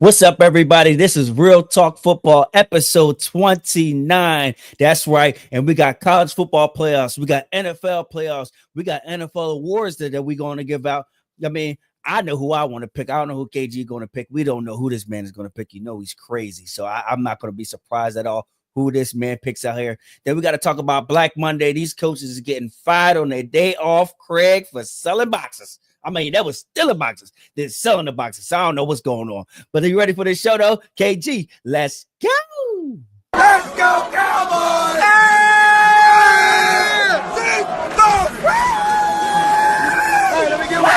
What's up, everybody? This is Real Talk Football, episode 29. That's right. And we got college football playoffs. We got NFL playoffs. We got NFL awards that we're going to give out. I mean, I know who I want to pick. I don't know who KG is going to pick. We don't know who this man is going to pick. You know, he's crazy. So I'm not going to be surprised at all who this man picks out here. Then we got to talk about Black Monday. These coaches is getting fired on their day off, Craig, for selling boxes. I mean, that was stealing boxes. They're selling the boxes. I don't know what's going on. But are you ready for this show, though? KG, let's go. Let's go, Cowboys! Hey, let me get one.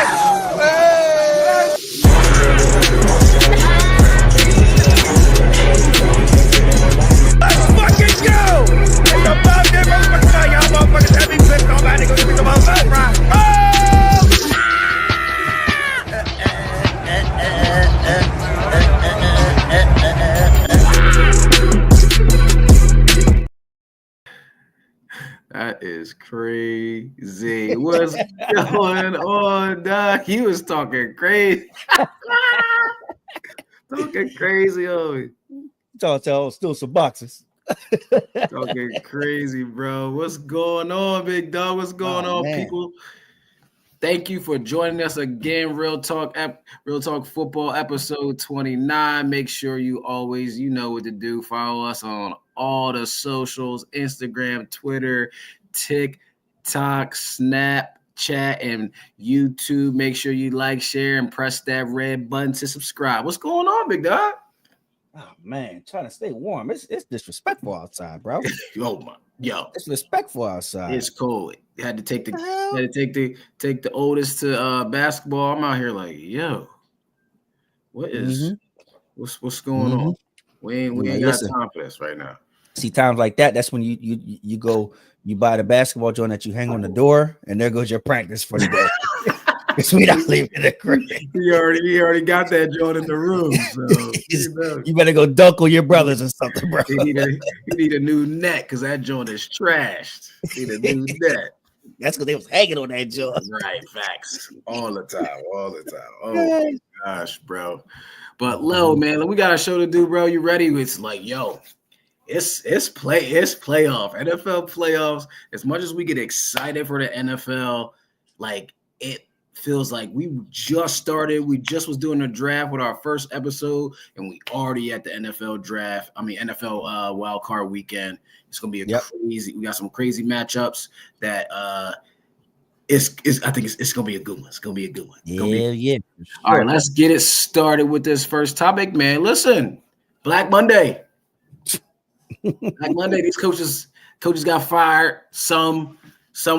Let's fucking go! It's about that motherfucker. Y'all motherfuckers have me pissed off. I had to go get the motherfucker right. Oh! That is crazy. What's going on, Doc? He was talking crazy. Talking crazy, oh. Y'all still some boxes. Talking crazy, bro. What's going on, big dog? What's going on, man. people? Thank you for joining us again. Real Talk Football, episode 29. Make sure you always, you know what to do. Follow us on all the socials, Instagram, Twitter, TikTok, Snapchat, and YouTube. Make sure you like, share, and press that red button to subscribe. What's going on, big dog? Oh, man, trying to stay warm. It's disrespectful outside, bro. Yo, It's disrespectful outside. it's cold. Had to take the oldest to basketball. I'm out here like, yo, what's going on? We ain't got time for this right now. See, times like that, that's when you go, you buy the basketball joint that you hang on the door, and there goes your practice for the day. Because we don't leave it at crib. He already got that joint in the room. So you better go dunk on your brothers or something, bro. he need a new net because that joint is trashed. He need a new net. That's because they was hanging on that joint. Right, facts. All the time. Oh my gosh, bro. But Lo, man, we got a show to do, bro. You ready? It's like, yo, it's playoff. NFL playoffs. As much as we get excited for the NFL, like it feels like we just started. We just was doing a draft with our first episode, and we already at the NFL draft. I mean, NFL wildcard weekend. It's gonna be a crazy. We got some crazy matchups that I think it's gonna be a good one. It's gonna be a good one. Yeah. All right, let's get it started with this first topic, man. Listen, Black Monday. Black Monday. These coaches got fired. Some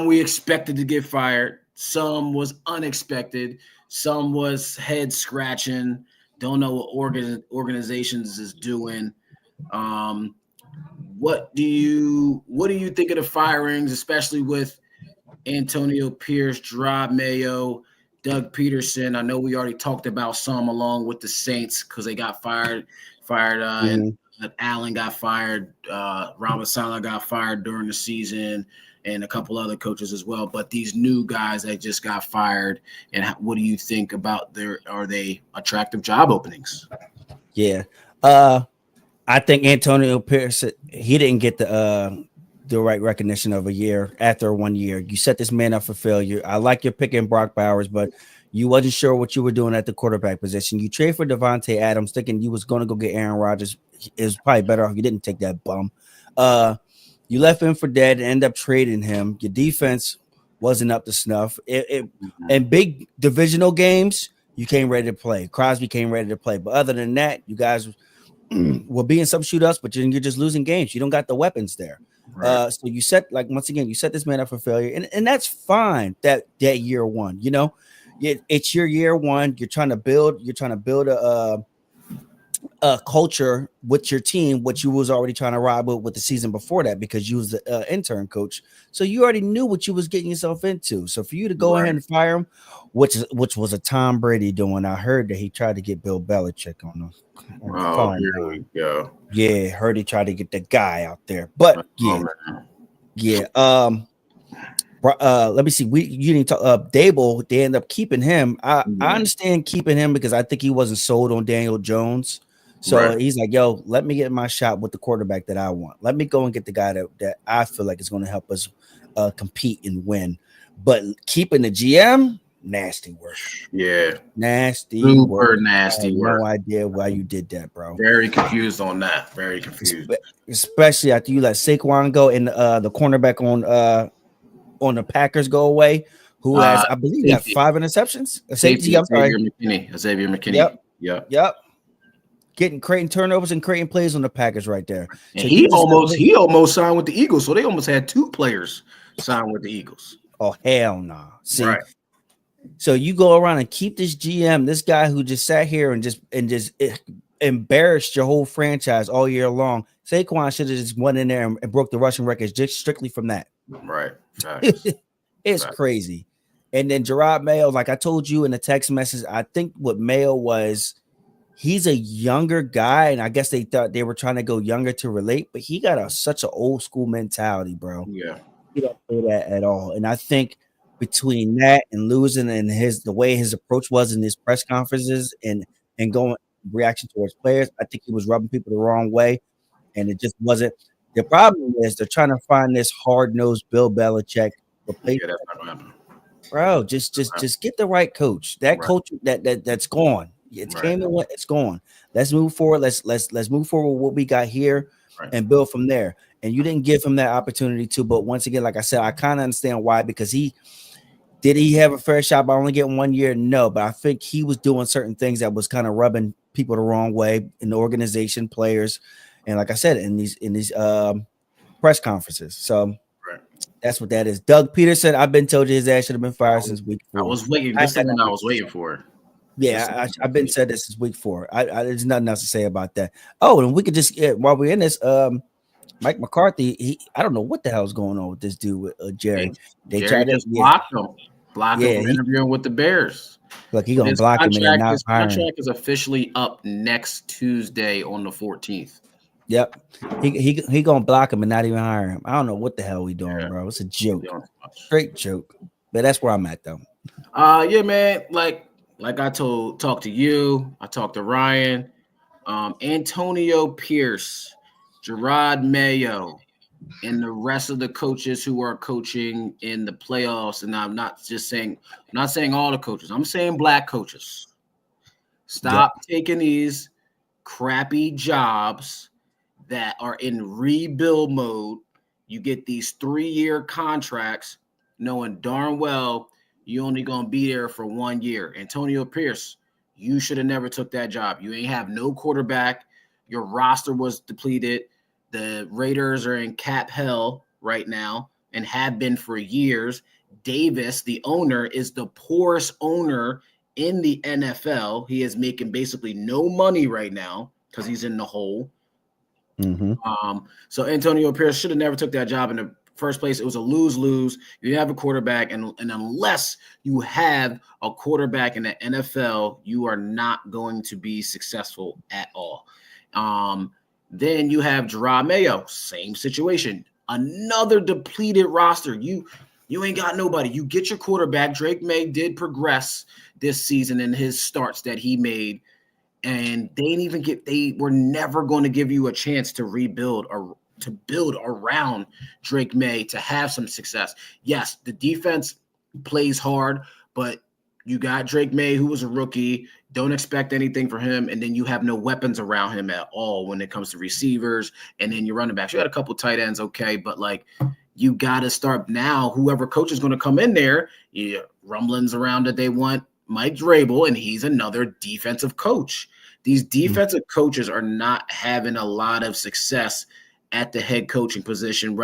we expected to get fired. Some was unexpected. Some was head scratching. Don't know what organizations is doing. What do you think of the firings, especially with Antonio Pierce, Rob Mayo, Doug Peterson? I know we already talked about some along with the Saints because they got fired. And Allen got fired. Robert Saleh got fired during the season, and a couple other coaches as well. But these new guys that just got fired, and what do you think about are they attractive job openings? Yeah. I think Antonio Pierce, he didn't get the right recognition of a year after 1 year. You set this man up for failure. I like your picking Brock Bowers, but you wasn't sure what you were doing at the quarterback position. You trade for Devontae Adams thinking you was going to go get Aaron Rodgers. It was probably better off you didn't take that bum. You left him for dead and end up trading him. Your defense wasn't up to snuff. In big divisional games, you came ready to play. Crosby came ready to play. But other than that, you guys will be in some shootouts, but you're just losing games. You don't got the weapons there. Right. So you set this man up for failure. And that's fine that year one. You know, it's your year one. You're trying to build a culture with your team, which you was already trying to ride with the season before that because you was the intern coach. So you already knew what you was getting yourself into. So for you to go ahead and fire him, which was a Tom Brady doing. I heard that he tried to get Bill Belichick on the phone. Here we go. Yeah, heard he tried to get the guy out there. But Brock let me see. You didn't talk. Dable. They end up keeping him. I understand keeping him because I think he wasn't sold on Daniel Jones. So he's like, yo, let me get my shot with the quarterback that I want. Let me go and get the guy that I feel like is going to help us compete and win. But keeping the GM, nasty work. Yeah. Nasty work. Nasty work. No idea why you did that, bro. Very confused on that. Very confused. Especially after you let Saquon go and the cornerback on the Packers go away, who has, I believe, got 5 interceptions. Safety, I'm sorry. Xavier McKinney. Yep. Getting creating turnovers and creating plays on the Packers right there. And so he almost signed with the Eagles, so they almost had 2 players sign with the Eagles. Oh, hell no. Nah. See, so you go around and keep this GM, this guy who just sat here and just embarrassed your whole franchise all year long. Saquon should have just went in there and broke the rushing records just strictly from that. Right. It's crazy. And then Gerard Mayo, like I told you in the text message, I think what Mayo was, he's a younger guy, and I guess they thought they were trying to go younger to relate, but he got such an old school mentality, bro. Yeah. He don't play that at all. And I think between that and losing and the way his approach was in his press conferences and going reaction towards players, I think he was rubbing people the wrong way. And it just wasn't. The problem is they're trying to find this hard-nosed Bill Belichick replacement. Yeah, that's not gonna happen. Bro, just get the right coach. That coach that's gone. It's came and went. It's gone. Let's move forward. Let's move forward with what we got here and build from there. And you didn't give him that opportunity to. But once again, like I said, I kind of understand why, because he have a fair shot by only getting 1 year? No, but I think he was doing certain things that was kind of rubbing people the wrong way in the organization, players, and like I said, in these press conferences. So that's what that is. Doug Peterson, I've been told you his ass should have been fired since week 4. I was waiting. This is the one I was waiting for. Yeah, I've been said this is week 4. There's nothing else to say about that. Oh, and we could just while we're in this, Mike McCarthy, I don't know what the hell's going on with this dude with Jerry. They tried to block him from interviewing with the Bears. Look, he gonna block him and not his contract is officially up next Tuesday on the 14th. Yep, he gonna block him and not even hire him. I don't know what the hell we doing, bro. It's a joke, straight joke. But that's where I'm at, though. Yeah, man. Like I talked to you. I talked to Ryan, Antonio Pierce, Gerard Mayo, and the rest of the coaches who are coaching in the playoffs. And I'm not saying all the coaches. I'm saying black coaches. Stop taking these crappy jobs that are in rebuild mode. You get these 3-year contracts knowing darn well you only going to be there for 1 year. Antonio Pierce, you should have never took that job. You ain't have no quarterback. Your roster was depleted. The Raiders are in cap hell right now and have been for years. Davis, the owner, is the poorest owner in the NFL. He is making basically no money right now because he's in the hole. Mm-hmm. So Antonio Pierce should have never took that job in the first place. It was a lose-lose. You have a quarterback, and unless you have a quarterback in the NFL, you are not going to be successful at all. Then you have Gerard Mayo, same situation. Another depleted roster. You ain't got nobody. You get your quarterback. Drake May did progress this season in his starts that he made, and they were never going to give you a chance to rebuild or to build around Drake May to have some success. Yes, the defense plays hard, but you got Drake May, who was a rookie. Don't expect anything from him, and then you have no weapons around him at all when it comes to receivers, and then your running backs. You had a couple tight ends, okay, but you got to start now. Whoever coach is going to come in there, rumblings around that they want Mike Vrabel, and he's another defensive coach. These defensive coaches are not having a lot of success at the head coaching position.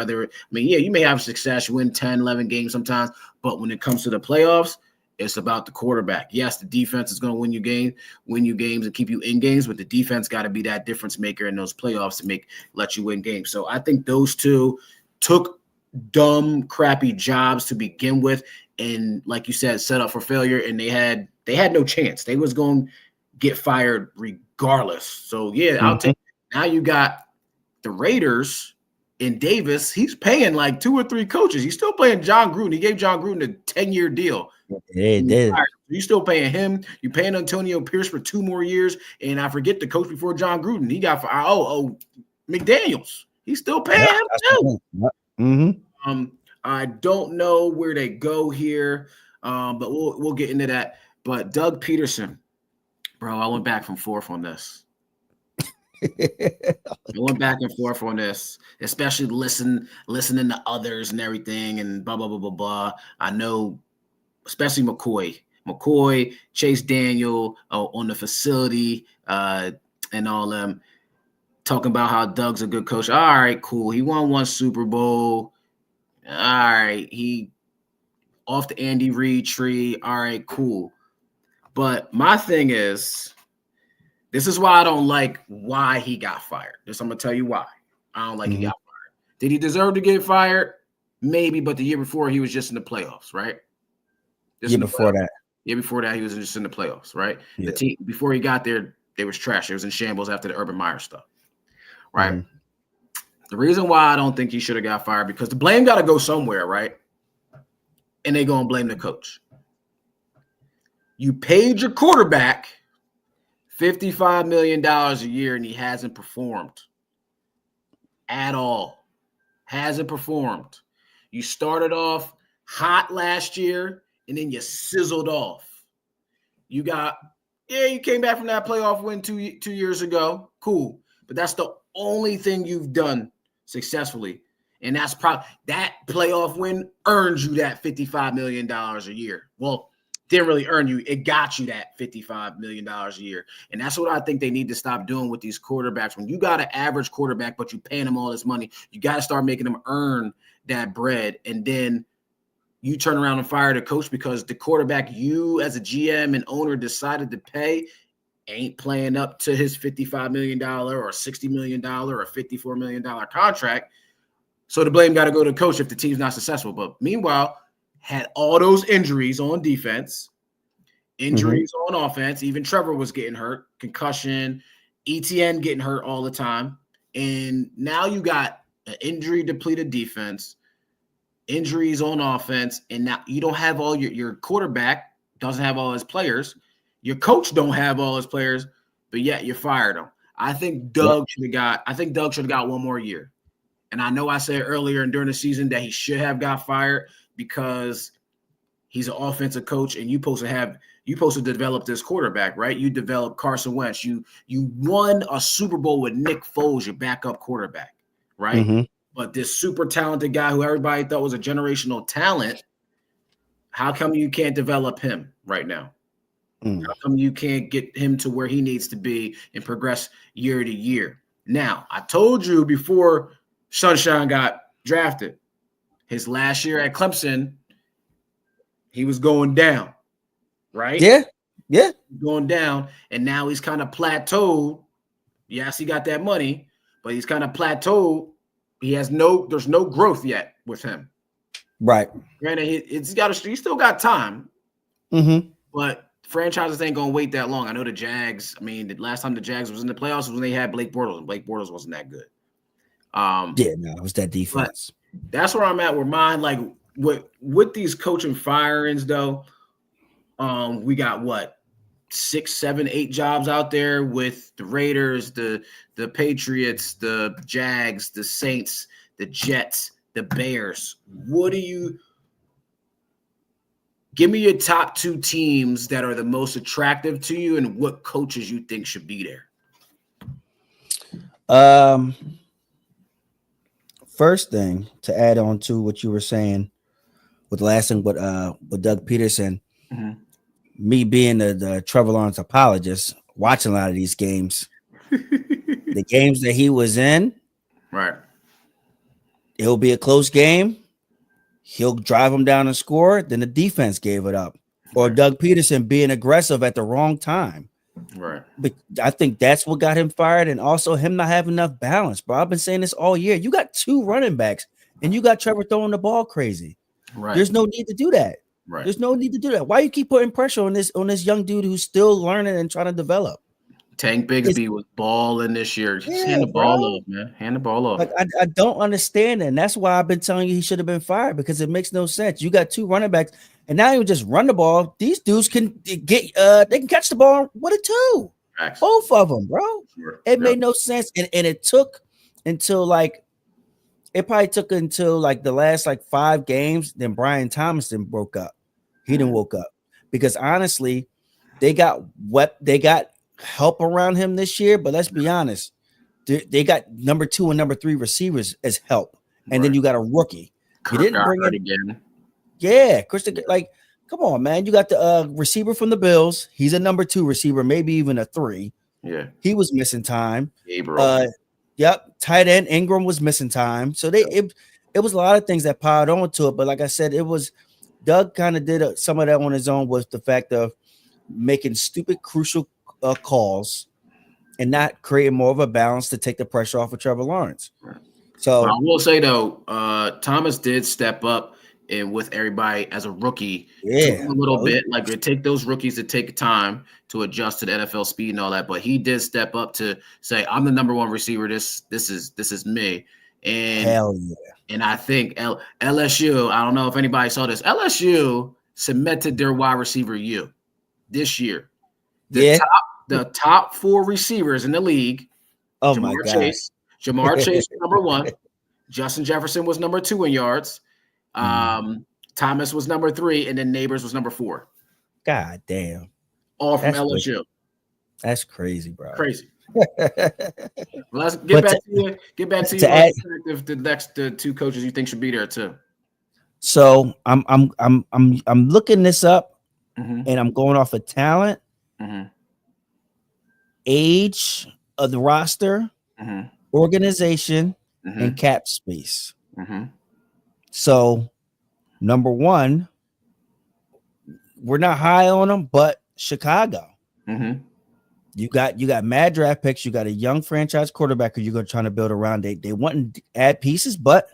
You may have success, you win 10, 11 games sometimes, but when it comes to the playoffs, it's about the quarterback. Yes, the defense is going to win you games and keep you in games, but the defense got to be that difference maker in those playoffs to let you win games. So I think those two took dumb, crappy jobs to begin with, and like you said, set up for failure. And they had no chance. They was going to get fired regardless. So yeah, I'll take. Now you got the Raiders in Davis, he's paying like 2 or 3 coaches. He's still paying John Gruden. He gave John Gruden a 10-year deal. It did. You're still paying him. You're paying Antonio Pierce for 2 more years. And I forget the coach before John Gruden. He got McDaniels. He's still paying him too. Mm-hmm. I don't know where they go here, but we'll get into that. But Doug Peterson, bro, I went back and forth on this. Especially listening to others and everything and blah, blah, blah, blah, blah. I know, especially McCoy, Chase Daniel on the facility and all them talking about how Doug's a good coach. All right, cool. He won 1 Super Bowl. All right. He off the Andy Reid tree. All right, cool. But my thing is, this is why I don't like why he got fired. I'm going to tell you why. I don't like he got fired. Did he deserve to get fired? Maybe, but the year before, he was just in the playoffs, right? Year before that, he was just in the playoffs, right? Yeah. The team, before he got there, they was trash. It was in shambles after the Urban Meyer stuff, right? Mm-hmm. The reason why I don't think he should have got fired, because the blame got to go somewhere, right? And they going to blame the coach. You paid your quarterback $55 million a year, and he hasn't performed at all. Hasn't performed. You started off hot last year, and then you sizzled off. You came back from that playoff win two years ago. Cool. But that's the only thing you've done successfully. And that's probably that playoff win earns you that $55 million a year. Well, didn't really earn you. It got you that $55 million a year. And that's what I think they need to stop doing with these quarterbacks. When you got an average quarterback, but you paying them all this money, you got to start making them earn that bread. And then you turn around and fire the coach because the quarterback you as a GM and owner decided to pay ain't playing up to his $55 million or $60 million or $54 million contract. So the blame got to go to the coach if the team's not successful. But meanwhile, had all those injuries on defense, injuries on offense. Even Trevor was getting hurt, concussion, ETN getting hurt all the time. And now you got an injury-depleted defense, injuries on offense, and now you don't have all your quarterback doesn't have all his players. Your coach don't have all his players, but yet you fired him. I think Doug should have got 1 more year. And I know I said earlier and during the season that he should have got fired because he's an offensive coach and you're supposed to develop this quarterback, right? You developed Carson Wentz. You won a Super Bowl with Nick Foles, your backup quarterback, right? Mm-hmm. But this super talented guy who everybody thought was a generational talent, how come you can't develop him right now? How come you can't get him to where he needs to be and progress year to year? Now, I told you before Sunshine got drafted, his last year at Clemson, he was going down, right? Yeah. Going down, and now he's kind of plateaued. Yes, he got that money, but he's kind of plateaued. There's no growth yet with him. Right. Granted, he's still got time. Mm-hmm. But franchises ain't gonna wait that long. I know the Jags. I mean, the last time the Jags was in the playoffs was when they had Blake Bortles, and Blake Bortles wasn't that good. It was that defense. That's where I'm at with mine. Like with these coaching firings, though, we got what 6, 7, 8 jobs out there with the Raiders, the Patriots, the Jags, the Saints, the Jets, the Bears. Give me your top 2 teams that are the most attractive to you and what coaches you think should be there. First thing to add on to what you were saying with the last thing with Doug Peterson, me being the Trevor Lawrence apologist, watching a lot of these games, the games that he was in, right? It'll be a close game. He'll drive them down and score. Then the defense gave it up, or Doug Peterson being aggressive at the wrong time. Right. But I think that's what got him fired, and also him not having enough balance. Bro, I've been saying this all year. You got 2 running backs, and you got Trevor throwing the ball crazy. Right. There's no need to do that. Right. There's no need to do that. Why you keep putting pressure on this young dude who's still learning and trying to develop? Tank Bigsby was balling this year. Just hand the ball off, man. Hand the ball off. Like I don't understand that. And that's why I've been telling you he should have been fired, because it makes no sense. You got 2 running backs, and now you just run the ball. These dudes can get they can catch the ball with a 2. Facts. Both of them, bro. Sure. It made no sense. And it took until it probably took until like the last 5 games. Then Brian Thomas then broke up. He didn't woke up, because honestly, they got help around him this year. But let's be honest, they got number 2 and number 3 receivers as help, and then you got a rookie. Kirk You didn't bring it again. Yeah, Christian. Come on, man. You got the receiver from the Bills. He's a number 2 receiver, maybe even a 3. Yeah, he was missing time. Gabriel. Yep. Tight end Ingram was missing time. So it was a lot of things that piled onto it. But like I said, it was Doug kind of did some of that on his own, with the fact of making stupid, crucial calls and not creating more of a balance to take the pressure off of Trevor Lawrence. So I will say though, Thomas did step up and with everybody as a rookie, a little bit. Like it take those rookies to take time to adjust to the NFL speed and all that. But he did step up to say, "I'm the number 1 receiver. This is me." And hell yeah. And I think LSU. I don't know if anybody saw this. LSU cemented their wide receiver this year. The top 4 receivers in the league. Oh my God. Jamar Chase was number 1. Justin Jefferson was number 2 in yards. Thomas was number 3, and then Neighbors was number 4. God damn. All from That's LSU. crazy. That's crazy, bro. Crazy. Well, let's get back to you. The next 2 coaches you think should be there too. So I'm looking this up, and I'm going off of talent, age of the roster, organization, and cap space. So, number 1, we're not high on them, but Chicago. You got mad draft picks. You got a young franchise quarterback who you're going to try to build around. They want to add pieces, but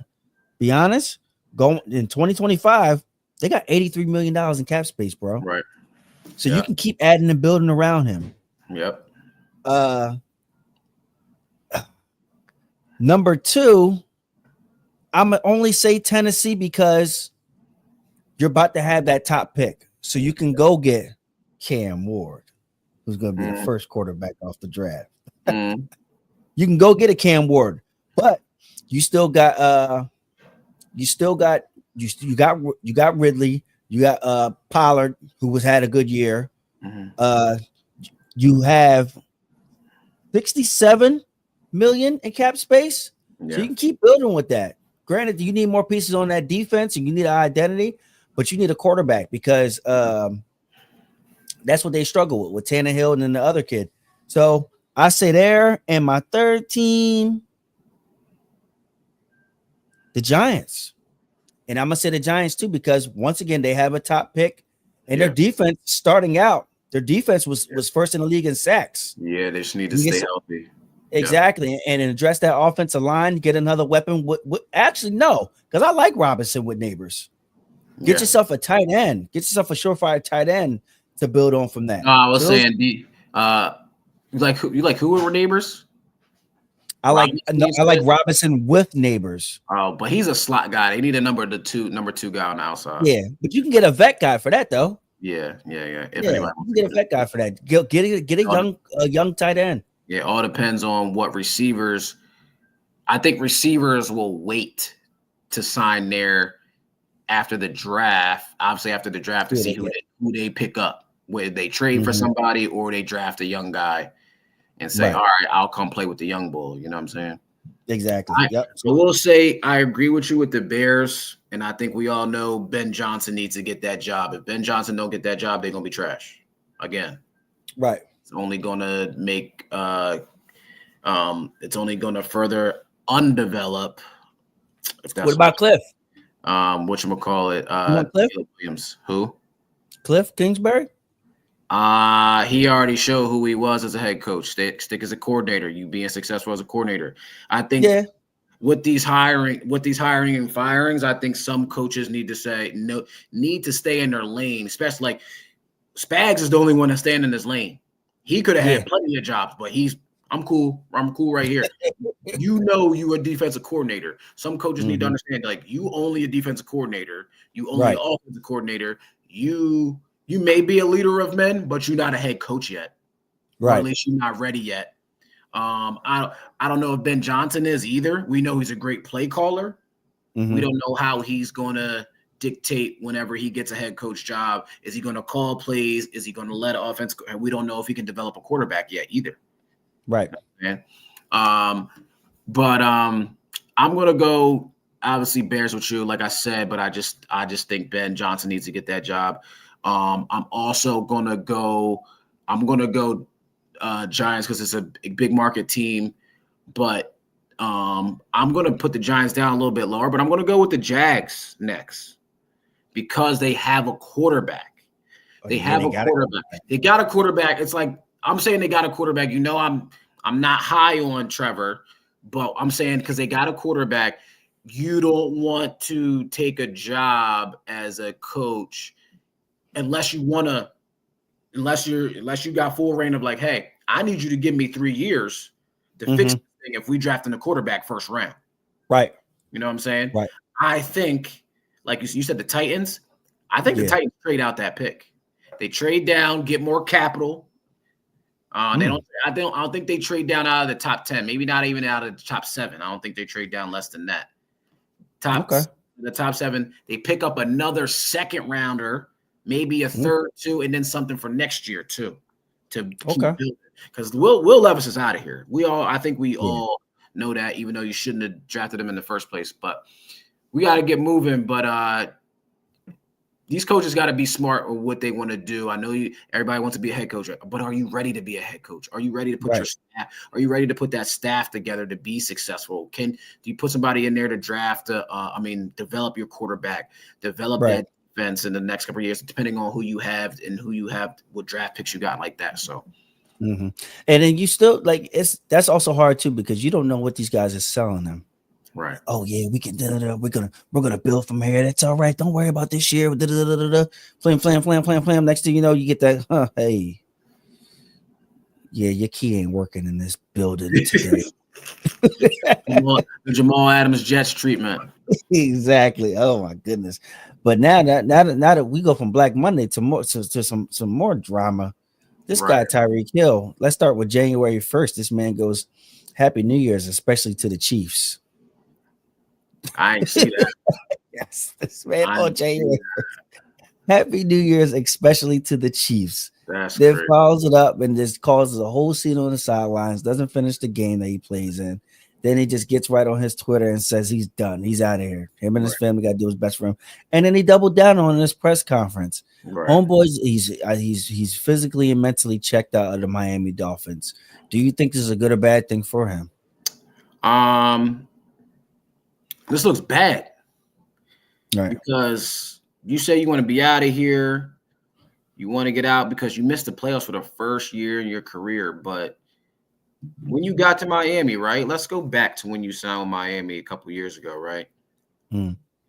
be honest, going in 2025, they got $83 million in cap space, bro. Right. So you can keep adding and building around him. Yep. Number 2, I'm gonna only say Tennessee because you're about to have that top pick, so you can go get Cam Ward, who's going to be the first quarterback off the draft. You can go get a Cam Ward, but you got Ridley, you got Pollard, who had a good year. You have 67 million in cap space, so you can keep building with that. Granted, you need more pieces on that defense, and you need an identity, but you need a quarterback, because that's what they struggle with Tannehill and then the other kid. So I say there, and my 3rd team, the Giants. And I'm gonna say the Giants too, because once again, they have a top pick, and their defense starting out, their defense was first in the league in sacks. Yeah, they just need to stay healthy. Exactly, and address that offensive line, get another weapon. Actually, no, because I like Robinson with Neighbors. Get yourself a tight end. Get yourself a surefire tight end to build on from that. No, I was saying, you like who were Neighbors? I like Robinson with Neighbors. Oh, but he's a slot guy. They need a number 2 guy on the outside. Yeah, but you can get a vet guy for that though. Yeah. You can get a vet guy for that. Get a young tight end. Yeah, all depends on what receivers. I think receivers will wait to sign there after the draft. Obviously, after the draft to see who they pick up. Whether they trade for somebody or they draft a young guy and say, all right, I'll come play with the young bull. You know what I'm saying? Exactly. So we'll say I agree with you with the Bears, and I think we all know Ben Johnson needs to get that job. If Ben Johnson don't get that job, they're gonna be trash again. Right. It's only gonna make it's only gonna further undevelop. What about Cliff? Whatchamacallit? Cliff Williams. Who? Cliff Kingsbury? He already showed who he was as a head coach. Stick as a coordinator. You being successful as a coordinator. I think with these hiring and firings, I think some coaches need to stay in their lane. Especially like Spags is the only one that's staying in his lane. He could have had plenty of jobs, but I'm cool. I'm cool right here. You a defensive coordinator. Some coaches need to understand, like, you only a defensive coordinator. You only an offensive coordinator. You may be a leader of men, but you're not a head coach yet. Right. Or at least you're not ready yet. I don't know if Ben Johnson is either. We know he's a great play caller. We don't know how he's going to dictate whenever he gets a head coach job. Is he going to call plays? Is he going to let an offense go? And we don't know if he can develop a quarterback yet either. Right. Man. But I'm going to go obviously Bears with you, like I said, but I just think Ben Johnson needs to get that job. I'm also going to go Giants because it's a big market team, but I'm going to put the Giants down a little bit lower, but I'm going to go with the Jags next because they have a quarterback. They got a quarterback. It's like I'm saying they got a quarterback. You know, I'm not high on Trevor, but I'm saying because they got a quarterback, you don't want to take a job as a coach unless you got full reign of like, hey, I need you to give me 3 years to fix the thing if we draft in a quarterback first round. Right. You know what I'm saying? Right. I think, like you said, the Titans, I think the Titans trade out that pick. They trade down, get more capital. I don't think they trade down out of the top 10, maybe not even out of the top 7. I don't think they trade down less than that. The top 7, they pick up another second rounder, maybe a third too, and then something for next year too to keep building. Because Will Levis is out of here. I think we all know that, even though you shouldn't have drafted him in the first place. But we got to get moving. But these coaches got to be smart with what they want to do. I know everybody wants to be a head coach, but are you ready to be a head coach? Are you ready to put your staff? Are you ready to put that staff together to be successful? Do you put somebody in there to draft? Develop your quarterback, develop that defense in the next couple of years, depending on who you have and what draft picks you got like that. So. And then you still that's also hard too because you don't know what these guys are selling them. Right. Oh yeah, we can. We're gonna build from here. That's all right. Don't worry about this year. Flam. Next thing you know, you get that. Hey, yeah, your key ain't working in this building today. The Jamal Adams Jets treatment. Exactly. Oh my goodness. But now that we go from Black Monday to some more drama. This guy, Tyreek Hill, let's start with January 1st. This man goes, Happy New Year's, especially to the Chiefs. I ain't see that. Yes, this man on January 1st. Happy New Year's, especially to the Chiefs. Then follows it up and just causes a whole scene on the sidelines, doesn't finish the game that he plays in. Then he just gets right on his Twitter and says he's done. He's out of here. Him and his family got to do what's best for him. And then he doubled down on his press conference. Right. Homeboys, he's physically and mentally checked out of the Miami Dolphins. Do you think this is a good or bad thing for him? This looks bad. Right. Because you say you want to be out of here. You want to get out because you missed the playoffs for the first year in your career. But when you got to Miami, right? Let's go back to when you signed with Miami a couple years ago, right?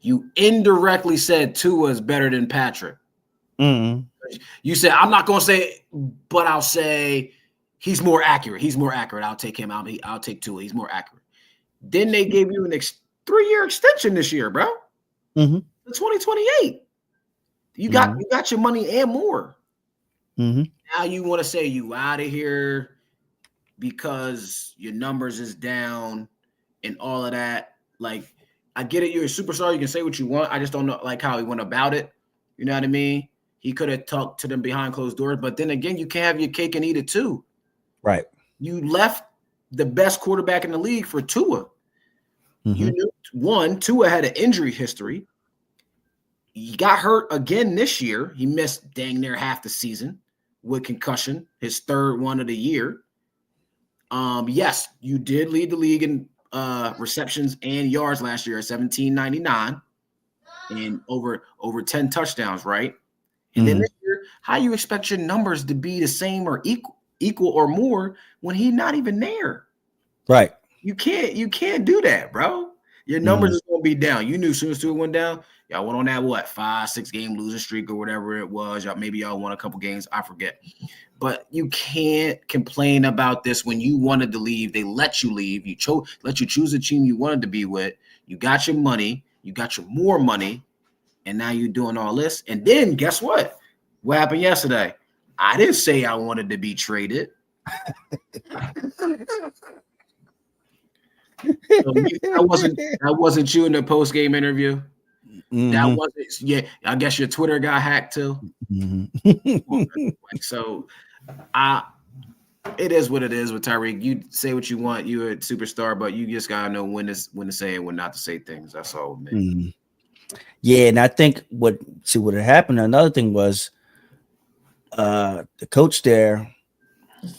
You indirectly said Tua is better than Patrick. You said, I'm not going to say, but I'll say he's more accurate. He's more accurate. I'll take him. I'll take Tua. He's more accurate. Then they gave you an 3-year extension this year, bro. To 2028. You got your money and more. Now you want to say you out of here because your numbers is down and all of that. Like, I get it. You're a superstar. You can say what you want. I just don't know like how he went about it. You know what I mean? He could have talked to them behind closed doors, but then again, you can't have your cake and eat it too. Right. You left the best quarterback in the league for Tua. You knew Tua had an injury history. He got hurt again this year. He missed dang near half the season with concussion, his third one of the year. Yes, you did lead the league in receptions and yards last year at 1799 and over 10 touchdowns, right? And then this year, how you expect your numbers to be the same or equal or more when he's not even there? Right. You can't do that, bro. Your numbers is gonna be down. You knew as soon as Tua went down, y'all went on that 5-6 game losing streak or whatever it was. Y'all won a couple games. I forget. But you can't complain about this when you wanted to leave. They let you leave. Let you choose the team you wanted to be with. You got your money. You got your more money. And now you're doing all this. And then guess what? What happened yesterday? I didn't say I wanted to be traded. That wasn't you in the post-game interview. That wasn't. Yeah, I guess your Twitter got hacked too. So, it is what it is with Tyreek. You say what you want. You're a superstar, but you just gotta know when to say and when not to say things. That's all. Yeah, and I think what had happened. Another thing was, the coach there,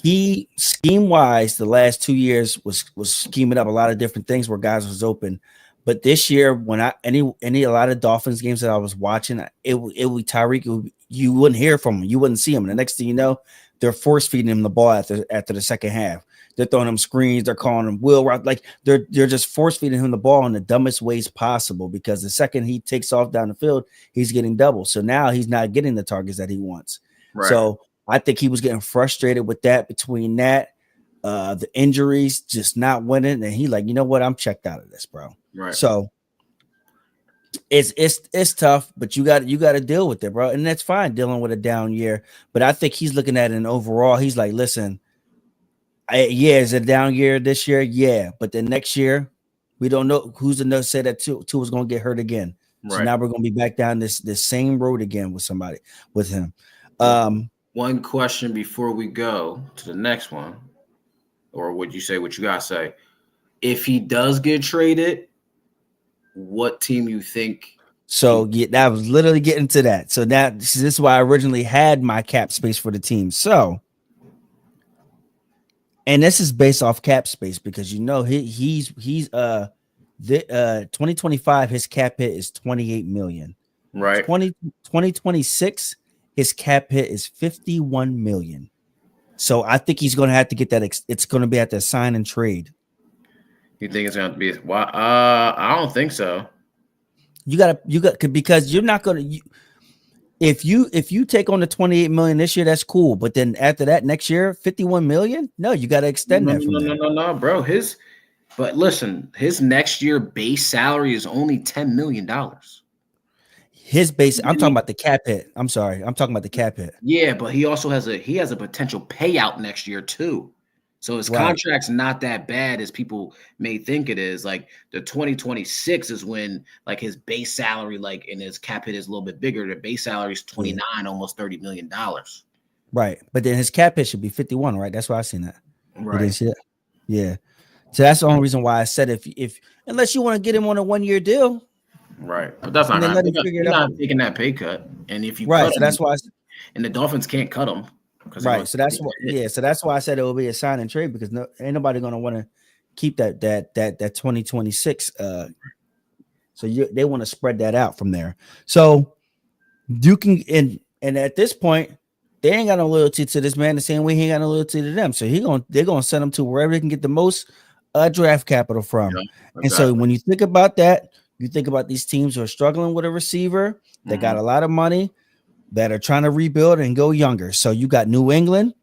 he scheme-wise the last 2 years was scheming up a lot of different things where guys was open. But this year, when a lot of Dolphins games that I was watching, it would Tyreek. You wouldn't hear from him. You wouldn't see him. And the next thing you know, they're force feeding him the ball after the second half. They're throwing him screens. They're calling him wheel route. Like they're just force feeding him the ball in the dumbest ways possible, because the second he takes off down the field, he's getting double. So now he's not getting the targets that he wants. Right. So I think he was getting frustrated with that, between that, the injuries, just not winning. And he like, you know what? I'm checked out of this, bro. Right. So it's tough, but you got to deal with it, bro. And that's fine dealing with a down year. But I think he's looking at it overall. He's like, listen, is it a down year this year? Yeah. But the next year, we don't know who's to know, say that Tua is going to get hurt again. Right. So now we're going to be back down this same road again with him. One question before we go to the next one, or would you say what you got to say? If he does get traded, what team you think? So that was literally getting to that. So this is why I originally had my cap space for the team. So, and this is based off cap space, because he's 2025, his cap hit is 28 million. Right. 2026, his cap hit is 51 million. So I think he's going to have to get that. It's going to be at the sign and trade. You think it's going to be? Well, I don't think so. You got because you're not going to. If you take on the 28 million this year, that's cool. But then after that, next year, 51 million. No, you got to extend that. No, bro. But listen, his next year base salary is only $10 million. His base. I'm talking about the cap hit. I'm sorry. I'm talking about the cap hit. Yeah, but he also has a potential payout next year too. So his contract's not that bad as people may think it is. Like the 2026 is when like his base salary, like, and his cap hit is a little bit bigger. The base salary is 29, almost $30 million. Right. But then his cap hit should be 51, right? That's why I seen that. Right. You didn't see that? Yeah. So that's the only reason why I said if unless you want to get him on a 1-year deal. Right. But that's not you're not taking that pay cut. And if you cut him, that's why and the Dolphins can't cut him. Right, so that's why. So that's why I said it will be a sign and trade, because ain't nobody gonna want to keep that 2026. So they want to spread that out from there. So you can and at this point, they ain't got no loyalty to this man the same way he ain't got no loyalty to them. So they're gonna send him to wherever they can get the most draft capital from. Yeah, exactly. And so when you think about that, you think about these teams who are struggling with a receiver. They got a lot of money, that are trying to rebuild and go younger. So you got New England,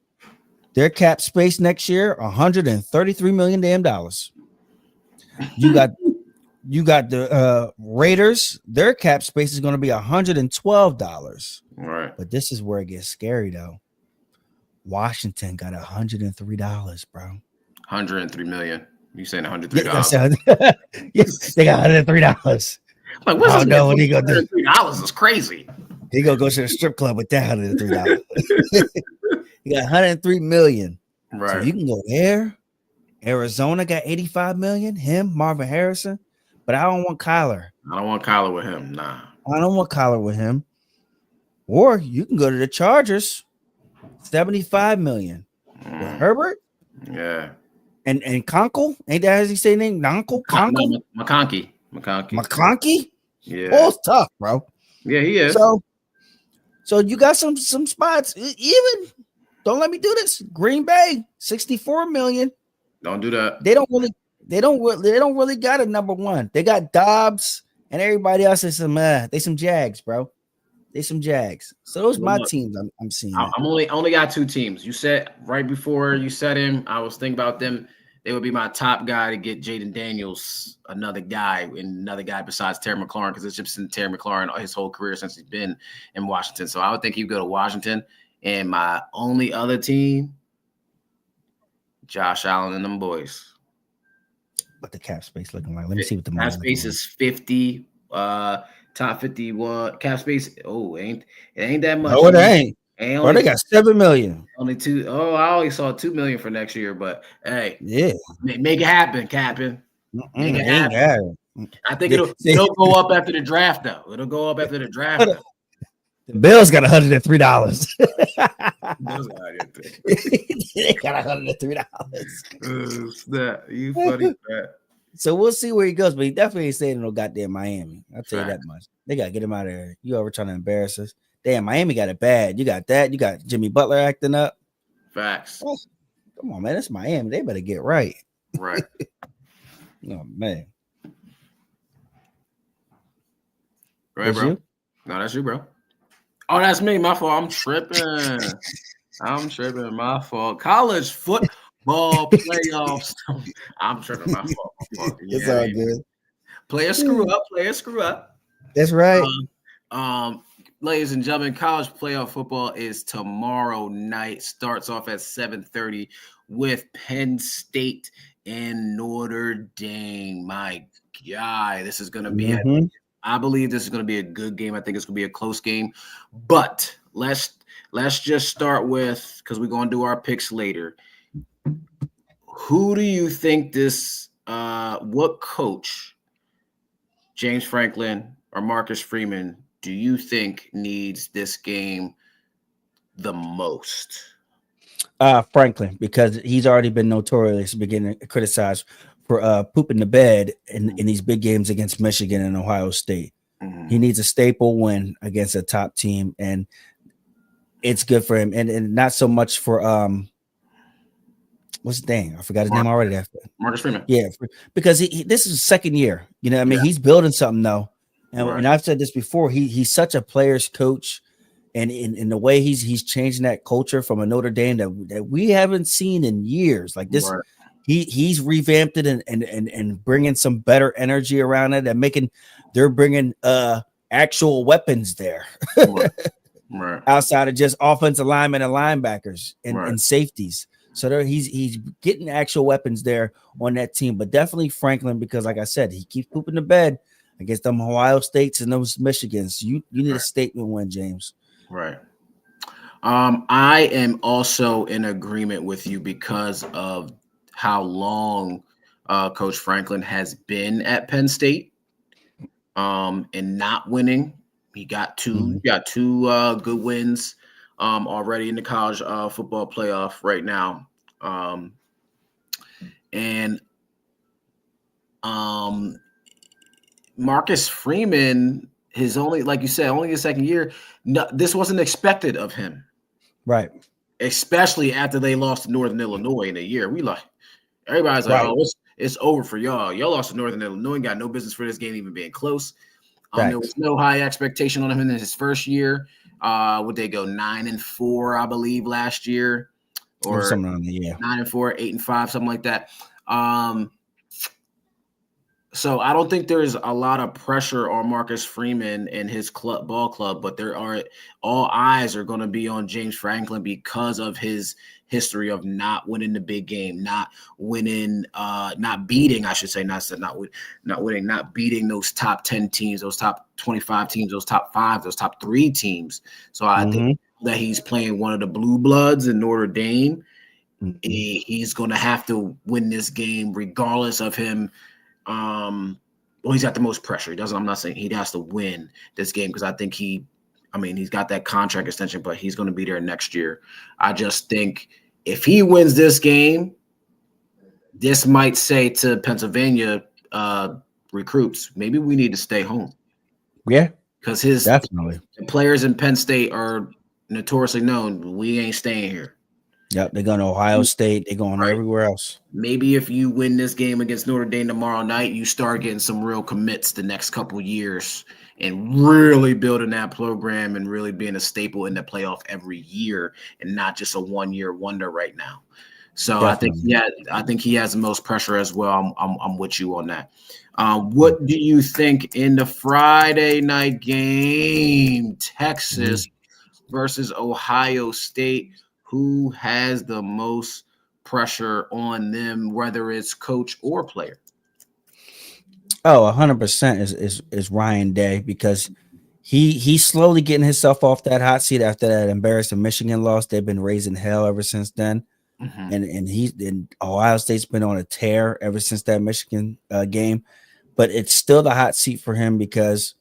their cap space next year, $133 million damn dollars. You got the Raiders, their cap space is going to be $112. Right. But this is where it gets scary though. Washington got $103, bro. 103 million. You saying $103? Yes, they got $103. Like, what's what he gonna do? $103 is crazy. He gonna go to the strip club with that $103. He got $103 million. Right. So you can go there. Arizona got $85 million. Him, Marvin Harrison. But I don't want Kyler. I don't want Kyler with him. Nah. I don't want Kyler with him. Or you can go to the Chargers. $75 million. With Herbert. Yeah. And Conkle. Ain't that as he say name? Conkle? McConkey. McConkey? Yeah. Ball's tough, bro. Yeah, he is. So you got some spots. Even don't let me do this. Green Bay, $64 million. Don't do that. They don't really. They don't really got a number one. They got Dobbs and everybody else is some Jags, bro. They some Jags. So those my teams I'm seeing. I only got two teams. You said right before you said him, I was thinking about them. They would be my top guy to get Jaden Daniels, another guy besides Terry McLaurin, because it's just been Terry McLaurin his whole career since he's been in Washington. So I would think he'd go to Washington. And my only other team, Josh Allen and them boys. What the cap space looking like? Let me see what the cap space is 50. Top 51 cap space. Oh, it ain't that much. No, it ain't. Bro, they got $7 million. Only two. Oh, I only saw $2 million for next year. But hey, yeah, make it happen, Captain. Make it happen. I think it'll go up after the draft, though. It'll go up after the draft. The Bills got $103. They got $103. You funny, man. So we'll see where he goes, but he definitely ain't staying in no goddamn Miami. I'll tell you that much. They gotta get him out of there. You ever trying to embarrass us? Damn, Miami got it bad. You got that. You got Jimmy Butler acting up. Facts. Oh, come on, man. It's Miami. They better get right. Right. Oh man. Right, bro. You? No, that's you, bro. Oh, that's me. My fault. I'm tripping. My fault. College football playoffs. I'm tripping. My fault. It's all good. Player screw up. That's right. Ladies and gentlemen, college playoff football is tomorrow night. Starts off at 7:30 with Penn State and Notre Dame. My God, this is going to be I believe this is going to be a good game. I think it's going to be a close game. But let's just start with, because we're going to do our picks later. Who do you think what coach, James Franklin or Marcus Freeman, do you think needs this game the most? Franklin, because he's already been notoriously beginning to criticize for pooping the bed in these big games against Michigan and Ohio State. Mm-hmm. He needs a staple win against a top team, and it's good for him. And not so much for what's the thing? I forgot his name already. Marcus Freeman. Yeah, because this is his second year. You know what I mean? Yeah. He's building something though. And I've said this before, he's such a player's coach, and in the way he's changing that culture from a Notre Dame that we haven't seen in years. Like this, he's revamped it and bringing some better energy around it, and they're bringing actual weapons there, outside of just offensive linemen and linebackers and safeties. So he's getting actual weapons there on that team, but definitely Franklin, because like I said, he keeps pooping the bed against them Ohio States and those Michigans. You need a statement win, James. Right. I am also in agreement with you because of how long Coach Franklin has been at Penn State and not winning. He got two good wins already in the college football playoff right now. Marcus Freeman, like you said, only his second year. No, this wasn't expected of him. Right. Especially after they lost to Northern Illinois in a year. Everybody's like, oh, it's over for y'all. Y'all lost to Northern Illinois and got no business for this game even being close. There was no high expectation on him in his first year. Would they go 9-4, I believe, last year? Or something on the 9-4, 8-5, something like that. So I don't think there's a lot of pressure on Marcus Freeman and his ball club, but all eyes are going to be on James Franklin because of his history of not winning the big game, not beating those top 10 teams, those top 25 teams, those top 5, those top 3 teams. So I think that he's playing one of the blue bloods in Notre Dame. Mm-hmm. He's going to have to win this game regardless of him. He's got the most pressure. I'm not saying he has to win this game because I think he's got that contract extension, but he's going to be there next year. I just think if he wins this game, this might say to Pennsylvania recruits, maybe we need to stay home. Yeah, because definitely the players in Penn State are notoriously known. We ain't staying here. Yep, they're going to Ohio State. They're going Right. everywhere else. Maybe if you win this game against Notre Dame tomorrow night, you start getting some real commits the next couple years and really building that program and really being a staple in the playoff every year and not just a one-year wonder right now. So Definitely. I think he has the most pressure as well. I'm with you on that. What do you think in the Friday night game, Texas versus Ohio State? Who has the most pressure on them, whether it's coach or player? Oh, 100% is Ryan Day, because he's slowly getting himself off that hot seat after that embarrassing Michigan loss. They've been raising hell ever since then. Mm-hmm. And Ohio State's been on a tear ever since that Michigan game, but it's still the hot seat for him because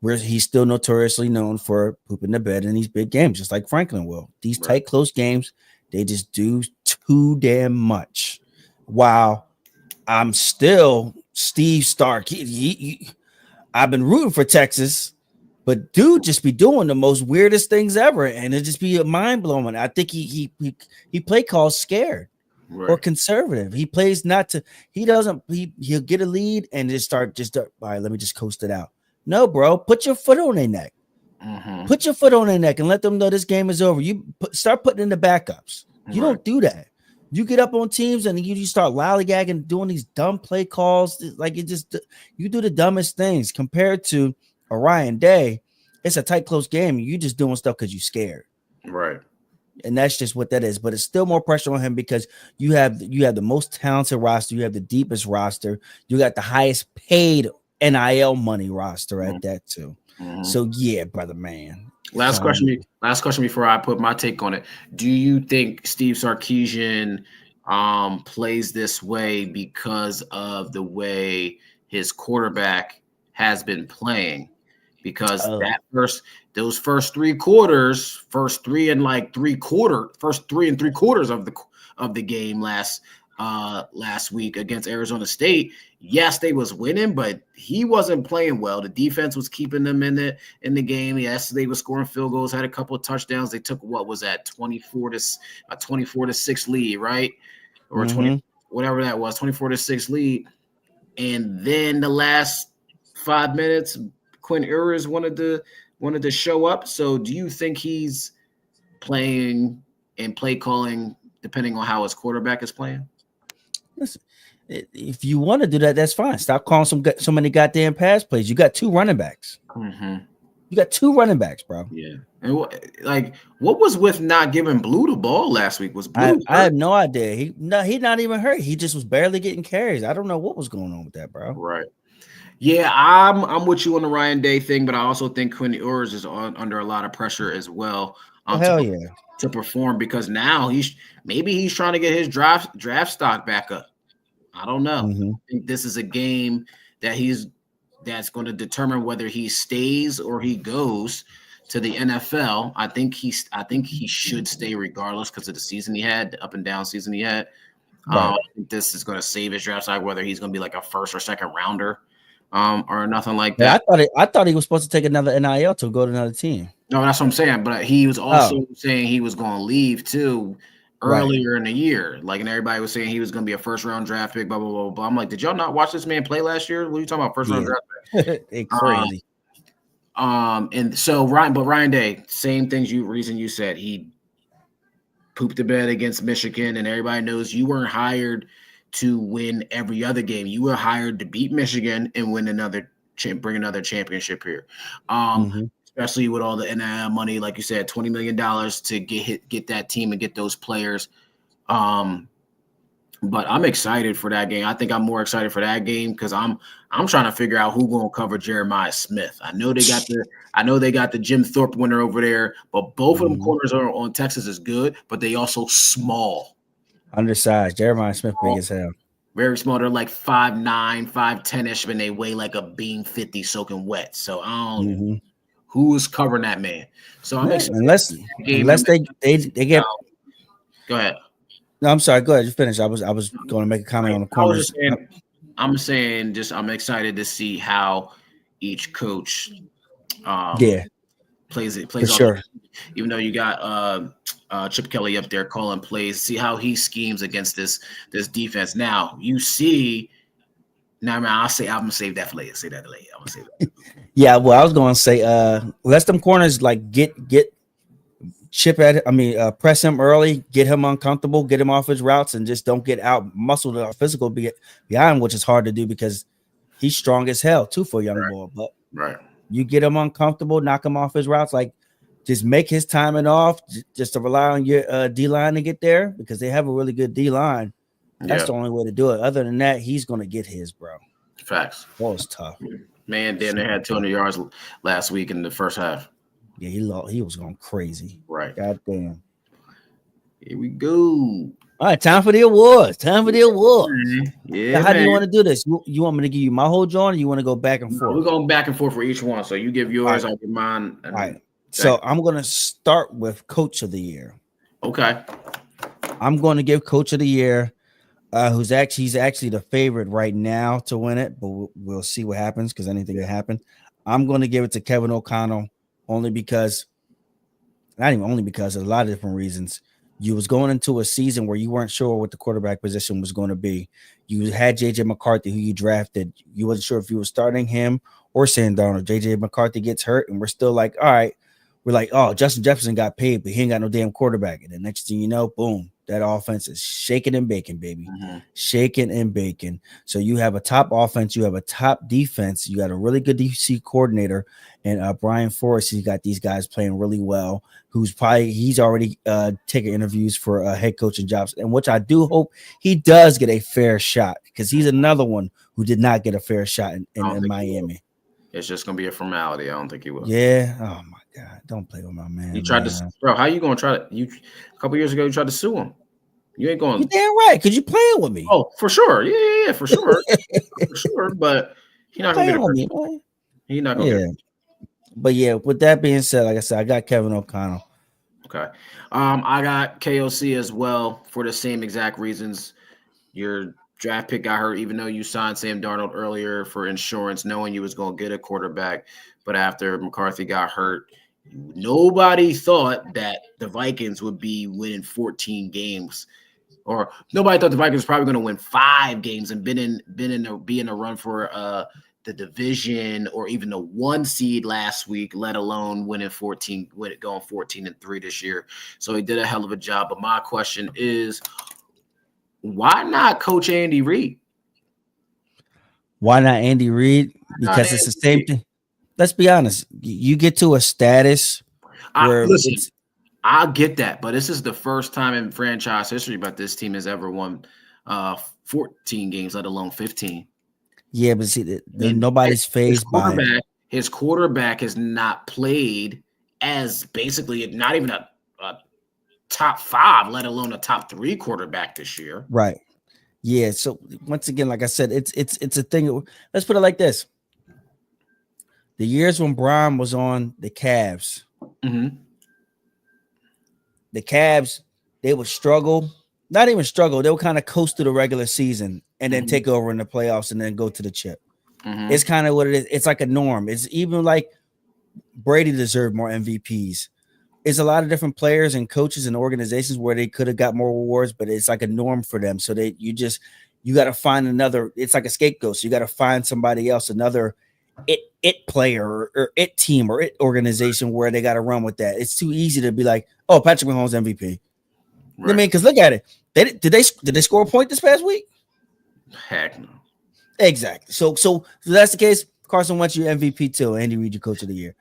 he's still notoriously known for pooping the bed in these big games, just like Franklin will. These tight, close games, they just do too damn much. While I'm still Steve Stark, I've been rooting for Texas, but dude just be doing the most weirdest things ever, and it just be mind blowing. I think he play calls scared or conservative. He plays not to. He'll get a lead and all right, let me just coast it out. No, bro, put your foot on their neck. Mm-hmm. Put your foot on their neck and let them know this game is over. You start putting in the backups. You don't do that. You get up on teams and you start lollygagging, doing these dumb play calls. Like you do the dumbest things compared to Ryan Day. It's a tight, close game. You just doing stuff because you're scared. Right. And that's just what that is. But it's still more pressure on him because you have the most talented roster. You have the deepest roster. You got the highest paid NIL money roster at that too. Mm-hmm. So yeah, brother, man. Last question before I put my take on it. Do you think Steve Sarkisian plays this way because of the way his quarterback has been playing? Because those first three and three quarters of the game last week against Arizona State, yes, they was winning, but he wasn't playing well. The defense was keeping them in the game. Yes, they were scoring field goals, had a couple of touchdowns. They took what was that 24-6 lead, right? Or 20, whatever that was, 24-6 lead. And then the last 5 minutes, Quinn Ewers wanted to show up. So do you think he's playing and play calling depending on how his quarterback is playing? Listen, if you want to do that, that's fine. Stop calling so many goddamn pass plays. You got two running backs. Mm-hmm. You got two running backs, bro. Yeah. And what was with not giving Blue the ball last week? Was Blue? I have no idea. He's not even hurt. He just was barely getting carries. I don't know what was going on with that, bro. Right. Yeah, I'm with you on the Ryan Day thing, but I also think Quinn Ewers is under a lot of pressure as well. To perform, because now he's trying to get his draft stock back up. I don't know. Mm-hmm. I think this is a game that's going to determine whether he stays or he goes to the NFL. I think he should stay regardless because of the season he had, the up and down season he had. Right. I think this is going to save his draft stock, whether he's going to be like a first or second rounder. Or nothing like that. I thought he was supposed to take another NIL to go to another team. No, that's what I'm saying. But he was also saying he was going to leave too earlier in the year. Like, and everybody was saying he was going to be a first round draft pick. Blah blah blah blah. I'm like, did y'all not watch this man play last year? What are you talking about? First round draft pick? It's crazy. And so Ryan Day, same reason you said he pooped the bed against Michigan, and everybody knows you weren't hired to win every other game. You were hired to beat Michigan and win bring another championship here. Especially with all the NIL money, like you said, $20 million to get that team and get those players. But I'm excited for that game. I think I'm more excited for that game because I'm trying to figure out who's going to cover Jeremiah Smith. I know they got the Jim Thorpe winner over there, but both of them corners on Texas is good, but they also small. Undersized. Jeremiah Smith big as hell. Very small. They're like 5'9", 5'10-ish, and they weigh like a bean 50 soaking wet. So I don't know who is covering that man. So I'm excited. Unless they get. Go ahead. No, I'm sorry. Go ahead. You finish. I was going to make a comment on the corners. I'm saying I'm excited to see how each coach plays For all. sure. Even though you got Chip Kelly up there calling plays, see how he schemes against this defense. Now you see. Now, man, I'm gonna save that for later. Say that later. I'm gonna save that. Yeah, well, I was gonna say, let them corners like get Chip at. I mean, press him early, get him uncomfortable, get him off his routes, and just don't get out muscled or physical behind him, which is hard to do because he's strong as hell too for a young boy. But Right. you get him uncomfortable, knock him off his routes, like just make his timing off, just to rely on your D line to get there because they have a really good D line. That's the only way to do it. Other than that, he's gonna get his, bro. Facts. That was tough. Man, then they had 200 yards last week in the first half. Yeah, he was going crazy. Right. God damn. Here we go. All right, time for the awards. Yeah, Now, how do you want to do this? You want me to give you my whole joint, or you want to go back and forth? We're going back and forth for each one. So you give yours, I'll give mine. All right. So I'm going to start with Coach of the Year. Okay. I'm going to give Coach of the Year, he's actually the favorite right now to win it, but we'll see what happens because anything can happen. I'm going to give it to Kevin O'Connell not even only because of a lot of different reasons. You was going into a season where you weren't sure what the quarterback position was going to be. You had JJ McCarthy, who you drafted. You wasn't sure if you were starting him or Sam Darnold. JJ McCarthy gets hurt, and we're still like, all right. We're like, oh, Justin Jefferson got paid, but he ain't got no damn quarterback. And the next thing you know, boom, that offense is shaking and baking, baby. Shaking and baking. So you have a top offense, you have a top defense, you got a really good DC coordinator, and Brian Forrest, he's got these guys playing really well, he's already taking interviews for head coaching jobs, and which I do hope he does get a fair shot because he's another one who did not get a fair shot in Miami. It's just gonna be a formality. I don't think he will. Yeah. Oh my God! Don't play with my man. You tried to, bro. How you gonna try to? A couple years ago, you tried to sue him. You ain't going. You damn right, because you playing with me. Oh, for sure. Yeah, for sure, for sure. But he's not gonna get it. He's not gonna. Yeah. But yeah, with that being said, like I said, I got Kevin O'Connell. Okay. I got KOC as well for the same exact reasons. Your draft pick got hurt, even though you signed Sam Darnold earlier for insurance, knowing you was going to get a quarterback. But after McCarthy got hurt, nobody thought that the Vikings would be winning 14 games, or nobody thought the Vikings were probably going to win 5 games and be in a run for the division or even the 1 seed last week, let alone going 14-3 this year. So he did a hell of a job. But my question is, why not Coach Andy Reid? Why not Andy Reid? Because it's the same thing. Let's be honest. You get to a status where I get that, but this is the first time in franchise history that this team has ever won 14 games, let alone 15. Yeah, but see, nobody's phased by it. His quarterback has not played as basically not even a top 5, let alone a top 3 quarterback this year. Right. Yeah. So once again, like I said, it's a thing. Let's put it like this. The years when Brian was on the Cavs, the Cavs, they would struggle. Not even struggle. They would kind of coast through the regular season and then take over in the playoffs and then go to the chip. It's kind of what it is. It's like a norm. It's even like Brady deserved more MVPs. It's a lot of different players and coaches and organizations where they could have got more awards, but it's like a norm for them. So you got to find another. It's like a scapegoat. So you got to find somebody else, another it player or it team or it organization where they got to run with that. It's too easy to be like, oh, Patrick Mahomes MVP. Right. I mean, because look at it. Did they score a point this past week? Heck no. Exactly. So that's the case. Carson Wentz, your MVP too. Andy Reid, your Coach of the Year.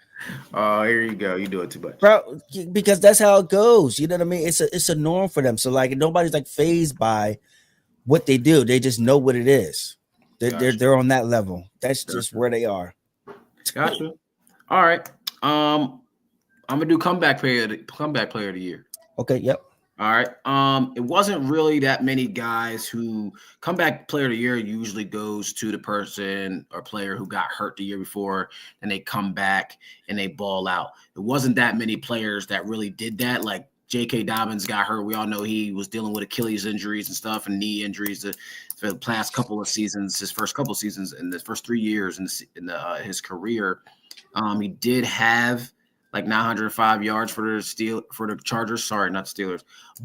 Oh, here you go. You do it too much, bro. Because that's how it goes. You know what I mean? It's a norm for them. So like nobody's like fazed by what they do. They just know what it is. They're on that level. That's just where they are. Gotcha. All right. I'm gonna do comeback player of the year. Okay. Yep. All right. It wasn't really that many guys who comeback player of the year usually goes to the person or player who got hurt the year before and they come back and they ball out. It wasn't that many players that really did that. Like J.K. Dobbins got hurt. We all know he was dealing with Achilles injuries and stuff and knee injuries for the past couple of seasons, his first couple of seasons in the first 3 years in his career. He did have like 905 yards for the Chargers. Sorry, not Steelers.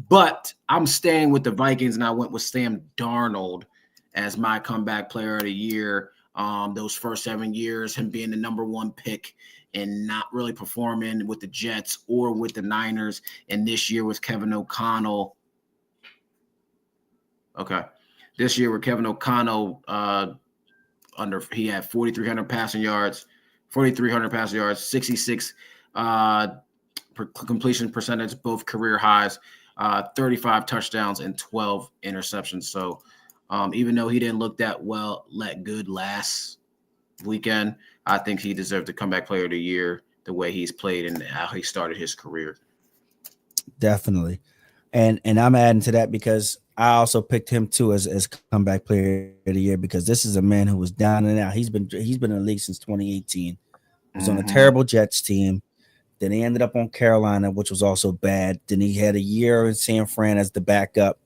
But I'm staying with the Vikings, and I went with Sam Darnold as my comeback player of the year. Those first 7 years, him being the number 1 pick and not really performing with the Jets or with the Niners. And this year with Kevin O'Connell. Okay. This year with Kevin O'Connell, he had 4,300 passing yards, 66 completion percentage, both career highs, 35 touchdowns and 12 interceptions. So even though he didn't look that good last weekend, I think he deserved the comeback player of the year the way he's played and how he started his career. Definitely. And I'm adding to that because I also picked him too as comeback player of the year, because this is a man who was down and out. He's been in the league since 2018. He was on a terrible Jets team. Then he ended up on Carolina, which was also bad. Then he had a year in San Fran as the backup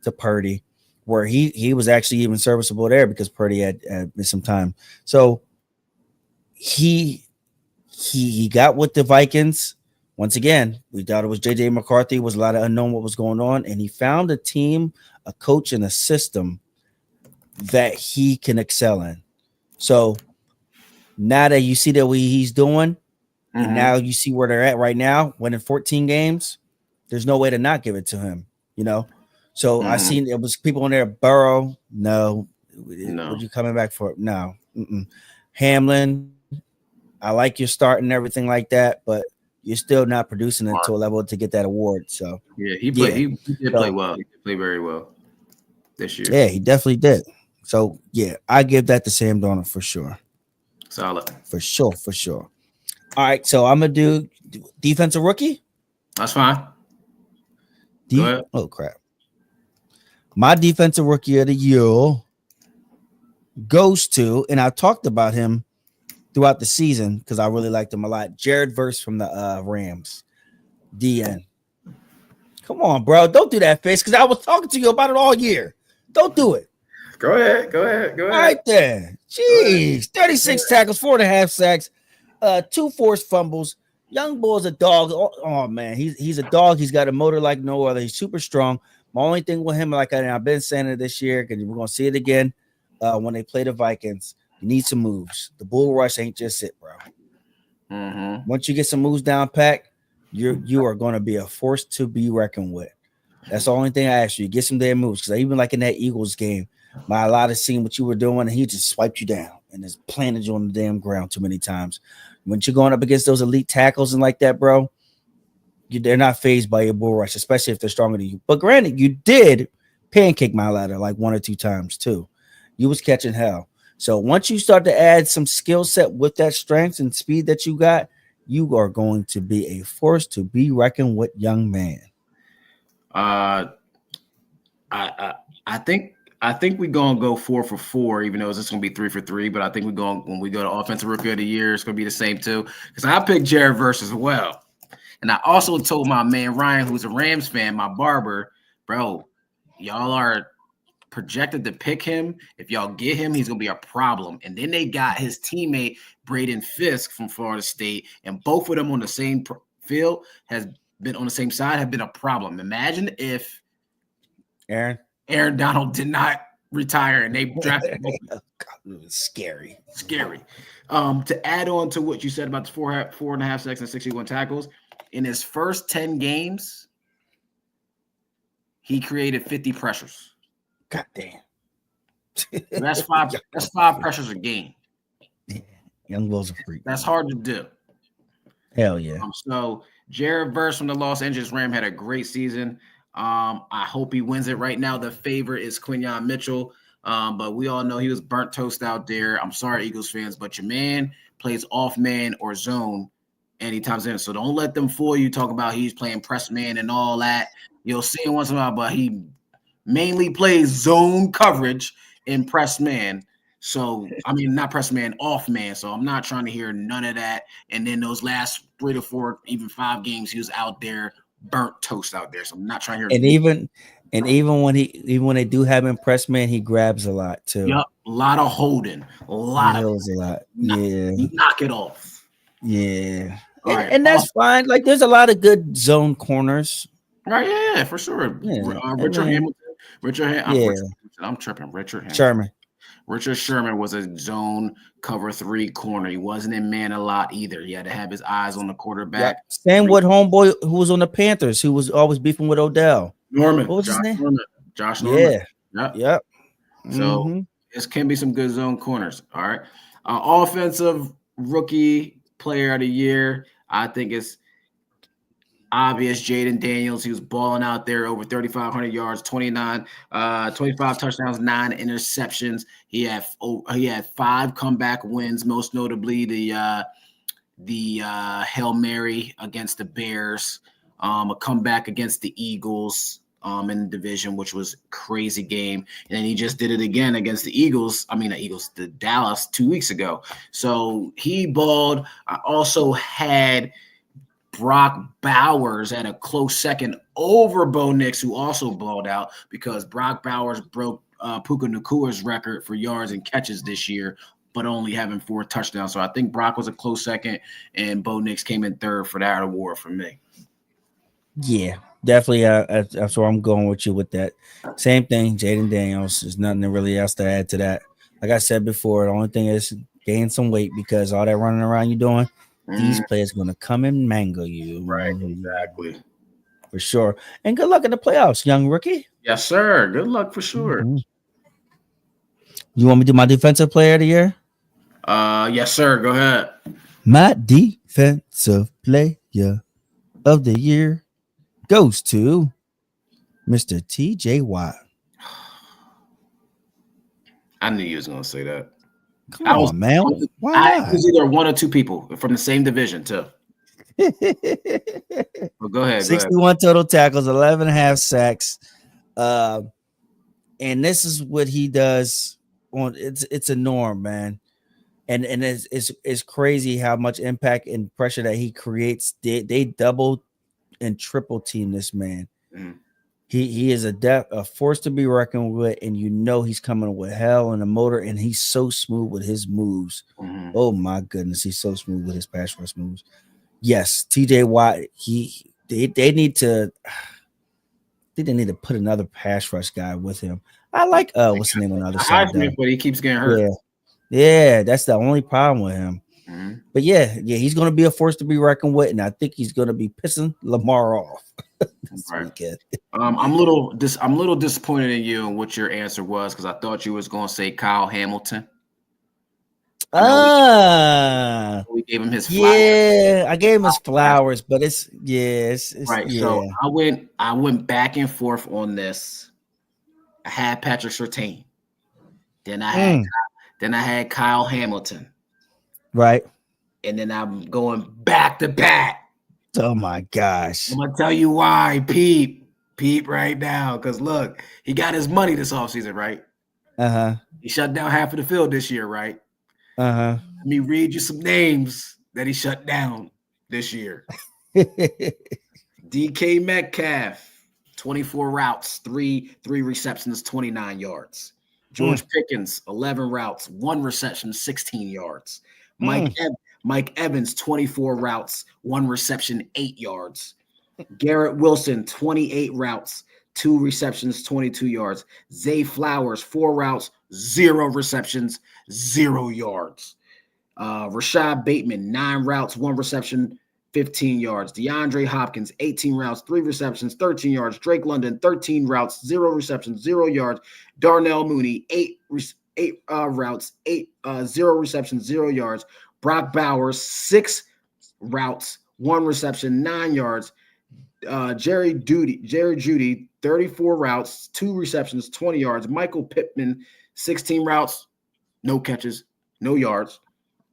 to Purdy, where he was actually even serviceable there because Purdy had missed some time. So he got with the Vikings. Once again, we thought it was J.J. McCarthy. Was a lot of unknown what was going on, and he found a team, a coach, and a system that he can excel in. So now that you see that what he's doing, and now you see where they're at right now, winning 14 games, there's no way to not give it to him, you know? So I seen it was people on there, Burrow, no. What you coming back for? No. Hamlin, I like your start and everything like that, but you're still not producing it to a level to get that award. So he did play well. He did play very well this year. Yeah, he definitely did. So yeah, I give that to Sam Darnold for sure. Solid. For sure. All right, so I'm gonna do defensive rookie. That's fine. Go ahead. Oh crap! My defensive rookie of the year goes to, and I talked about him throughout the season because I really liked him a lot. Jared Verse from the Rams. DN. Come on, bro. Don't do that face because I was talking to you about it all year. Don't do it. Go ahead. All right there. Jeez. 36 tackles, 4.5 sacks, 2 forced fumbles. Young boy's a dog. Oh man, he's a dog. He's got a motor like no other. He's super strong. My only thing with him, like I've been saying it this year, because we're gonna see it again when they play the Vikings. You need some moves. The bull rush ain't just it, bro. Once you get some moves down pack, you are going to be a force to be reckoned with. That's the only thing I ask you. Get some damn moves, because even like in that Eagles game, my lot of seeing what you were doing, and he just swiped you down and just planted you on the damn ground too many times. When you're going up against those elite tackles and like that, bro, they're not fazed by your bull rush, especially if they're stronger than you. But granted, you did pancake my ladder like 1 or 2 times too. You was catching hell. So once you start to add some skill set with that strength and speed that you got, you are going to be a force to be reckoned with, young man. I think we're gonna go 4 for 4, even though it's just gonna be 3 for 3. But I think when we go to offensive rookie of the year, it's gonna be the same too. Because I picked Jared Verse as well, and I also told my man Ryan, who's a Rams fan, my barber, bro, y'all are projected to pick him. If y'all get him, he's gonna be a problem. And then they got his teammate Braden Fisk from Florida State, and both of them on the same field have been on the same side, have been a problem. Imagine if Aaron Donald did not retire and they drafted both. God, it was scary. To add on to what you said about the 4.5 sacks and 61 tackles, in his first 10 games, he created 50 pressures. God damn. That's five pressures a game. Yeah. Young Will's a freak. That's hard to do. Hell yeah. So Jared Verse from the Los Angeles Rams had a great season. I hope he wins it. Right now, the favorite is Quinyon Mitchell. But we all know he was burnt toast out there. I'm sorry, Eagles fans, but your man plays off man or zone anytime soon. So don't let them fool you. Talk about he's playing press man and all that. You'll see it once in a while, but he mainly plays zone coverage in press man. So, I mean, not press man, off man. So I'm not trying to hear none of that. And then those last 3 to 4, even 5 games, he was out there burnt toast out there. So I'm not trying to hear. And even when they do have him press man, he grabs a lot too. Yep, a lot of holding, a lot. Yeah. Knock it off. Yeah. All right. And that's fine. Like, there's a lot of good zone corners. Right, yeah, for sure. Yeah, Richard Hamilton. yeah. I'm tripping. Richard Hamilton. Sherman. Richard Sherman was a zone cover 3 corner. He wasn't in man a lot either. He had to have his eyes on the quarterback. Yep. Same with homeboy who was on the Panthers, who was always beefing with Odell. Norman. What was his name? Josh Norman. Yeah. Yep. So this can be some good zone corners. All right. Offensive rookie player of the year. I think it's obvious. Jaden Daniels. He was balling out there, over 3,500 yards, 25 touchdowns, 9 interceptions. He had 5 comeback wins, most notably the Hail Mary against the Bears, a comeback against the Eagles in the division, which was a crazy game. And then he just did it again against the Dallas 2 weeks ago. So he balled. I also had Brock Bowers at a close second over Bo Nix, who also balled out because Brock Bowers broke Puka Nakua's record for yards and catches this year, but only having 4 touchdowns. So I think Brock was a close second, and Bo Nix came in third for that award for me. Yeah, definitely. That's where I'm going with you with that. Same thing, Jaden Daniels. There's nothing really else to add to that. Like I said before, the only thing is gain some weight because all that running around you're doing, these players going to come and mangle you. Right, exactly. For sure. And good luck in the playoffs, young rookie. Yes, sir. Good luck for sure. You want me to do my defensive player of the year? Yes, sir. Go ahead. My defensive player of the year goes to Mr. TJ Watt. I knew you was going to say that. Come on, man. Why? It was either 1 or 2 people from the same division, too. Well, go ahead. 61 total tackles, 11.5 sacks. And this is what he does on it's a norm, man. And it's crazy how much impact and pressure that he creates. They double and triple team this man. He is a force to be reckoned with, and he's coming with hell and a motor, and he's so smooth with his moves. Oh my goodness, he's so smooth with his pass rush moves. Yes, TJ Watt. They need to put another pass rush guy with him. I like what's the name on the other side? But he keeps getting hurt. Yeah, that's the only problem with him. But yeah, he's going to be a force to be reckoned with, and I think he's going to be pissing Lamar off this weekend. I'm a little disappointed in you and what your answer was because I thought you was going to say Kyle Hamilton. We gave him his flowers. Yeah, I gave him his flowers, but it's right. Yeah. So I went back and forth on this. I had Patrick Surtain. Then I had Kyle Hamilton. Right. And then I'm going back to back. Oh my gosh. I'm gonna tell you why, Pete right now. Because look, he got his money this offseason, right? He shut down half of the field this year, right? Let me read you some names that he shut down this year. DK Metcalf, 24 routes, 3 receptions, 29 yards. George Pickens, 11 routes, 1 reception, 16 yards. Mike Evans, 24 routes, 1 reception, 8 yards. Garrett Wilson, 28 routes, 2 receptions, 22 yards. Zay Flowers, 4 routes, 0 receptions, 0 yards. Rashad Bateman, 9 routes, 1 reception, 15 yards. DeAndre Hopkins, 18 routes, 3 receptions, 13 yards. Drake London, 13 routes, 0 receptions, 0 yards. Darnell Mooney, 8 routes, 0 receptions, 0 yards. Brock Bowers, 6 routes, 1 reception, 9 yards. Jerry Jeudy, 34 routes, 2 receptions, 20 yards. Michael Pittman, 16 routes, no catches, no yards.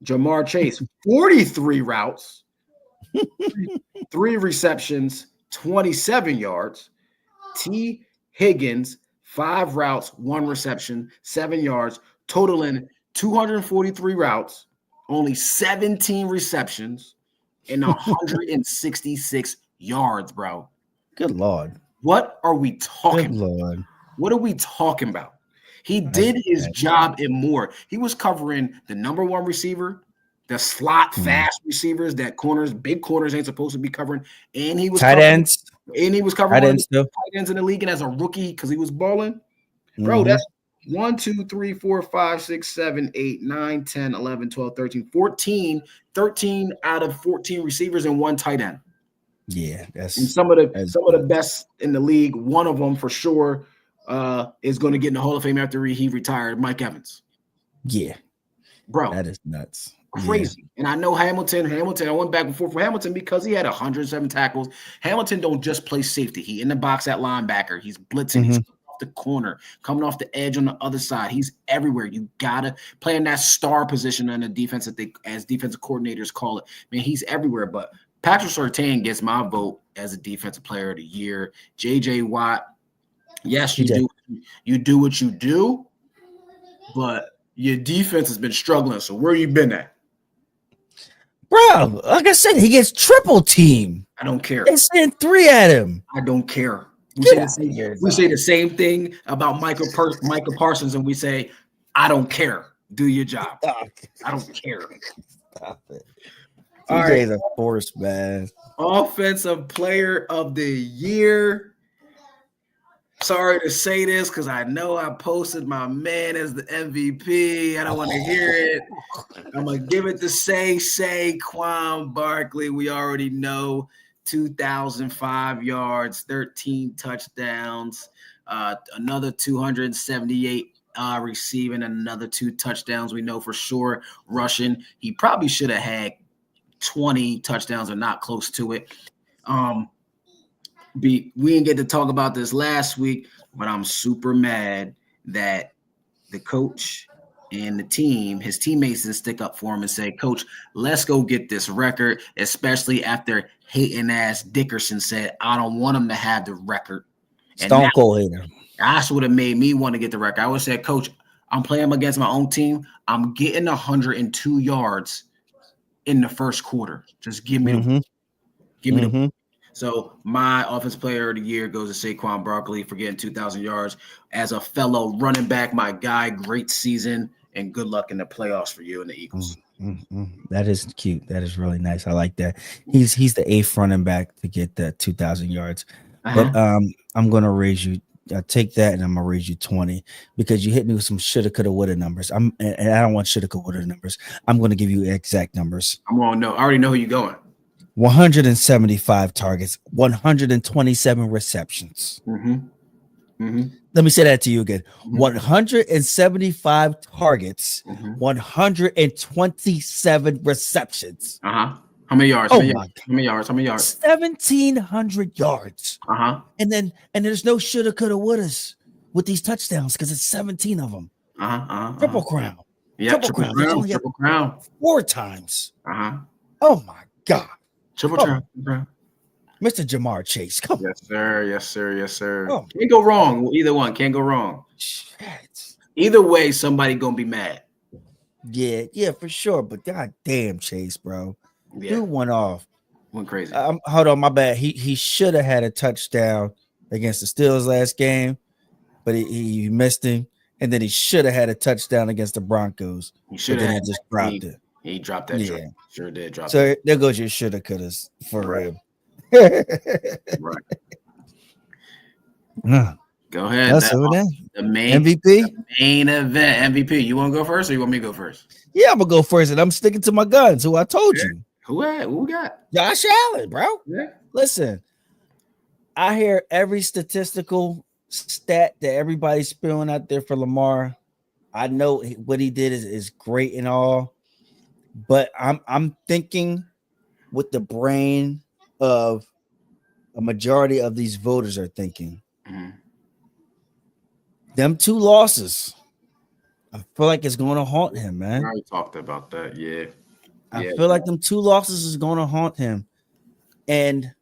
Jamar Chase, 43 routes, 3 receptions, 27 yards. T. Higgins, 5 routes, 1 reception, 7 yards, totaling 243 routes, only 17 receptions, and 166 yards, bro. Good Lord. What are we talking about? Lord. What are we talking about? He did his job and more. He was covering the number 1 receiver, the slot fast receivers that big corners ain't supposed to be covering. And he was tight ends. And he was covering one of the tight ends in the league, and as a rookie, because he was balling. Bro, that's 1, 2, 3, 4, 5, 6, 7, 8, 9, 10, 11, 12, 13, 14, 13 out of 14 receivers and 1 tight end. Yeah, that's and some of the best in the league. One of them for sure is going to get in the Hall of Fame after he retired, Mike Evans. Yeah. Bro. That is nuts. Crazy. Yeah. And I know Hamilton, I went back and forth for Hamilton because he had 107 tackles. Hamilton don't just play safety. He in the box at linebacker. He's blitzing. He's off the corner, coming off the edge on the other side. He's everywhere. You got to play in that star position on the defense that as defensive coordinators call it. Man, he's everywhere. But Patrick Surtain gets my vote as a defensive player of the year. J.J. Watt, yes, you do what you do, but your defense has been struggling. So where you been at? Bro, like I said, he gets triple team. I don't care. They send 3 at him. I don't care. We say the same thing about Michael Parsons, and we say, I don't care. Do your job. I don't care. Stop it. All TJ's a force, man. Offensive player of the year. Sorry to say this because I know I posted my man as the MVP. I don't want to hear it. I'm going to give it to Saquon Barkley. We already know 2,005 yards, 13 touchdowns, another 278 receiving, another 2 touchdowns. We know for sure rushing. He probably should have had 20 touchdowns or not close to it. We didn't get to talk about this last week, but I'm super mad that the coach and the team, his teammates, didn't stick up for him and say, Coach, let's go get this record, especially after hating ass Dickerson said, I don't want him to have the record. Stone Cold hater. That's what have made me want to get the record. I would say, Coach, I'm playing against my own team. I'm getting 102 yards in the first quarter. Just give me the So my offensive player of the year goes to Saquon Barkley for getting 2,000 yards. As a fellow running back, my guy, great season, and good luck in the playoffs for you and the Eagles. That is cute. That is really nice. I like that. He's the 8th running back to get the 2,000 yards. But I'm going to raise you. I'll take that, and I'm going to raise you 20 because you hit me with some shoulda, coulda, woulda numbers. And I don't want shoulda, coulda, woulda numbers. I'm going to give you exact numbers. I already know who you're going. 175 targets, 127 receptions. Let me say that to you again. 175 targets, 127 receptions. How many yards? How many yards? 1,700 yards. And there's no shoulda, coulda, wouldas with these touchdowns because it's 17 of them. Triple crown. Yeah, triple crown. 4 times. Oh my God. Triple crown. Mr. Jamar Chase. Come on. Yes, sir. Oh. Can't go wrong. Either one. Can't go wrong. Shit. Either way, somebody gonna be mad. Yeah, for sure. But God damn, Chase, bro. Yeah. Dude went off. Went crazy. Hold on, my bad. He should have had a touchdown against the Steelers last game, but he missed him. And then he should have had a touchdown against the Broncos. He should have just dropped it. He dropped that. Yeah. Sure did drop so it. There goes your shoulda, couldas for him. Right. Go ahead. That's the main MVP? The main event. MVP. You want to go first or you want me to go first? Yeah, I'm going to go first, and I'm sticking to my guns, who I told you. Who we got? Josh Allen, bro. Yeah. Listen, I hear every statistical stat that everybody's spilling out there for Lamar. I know what he did is great and all, but I'm thinking with the brain of a majority of these voters are thinking. Them 2 losses, I feel like it's going to haunt him, man. I already talked about that. Yeah. I feel like them 2 losses is going to haunt him. And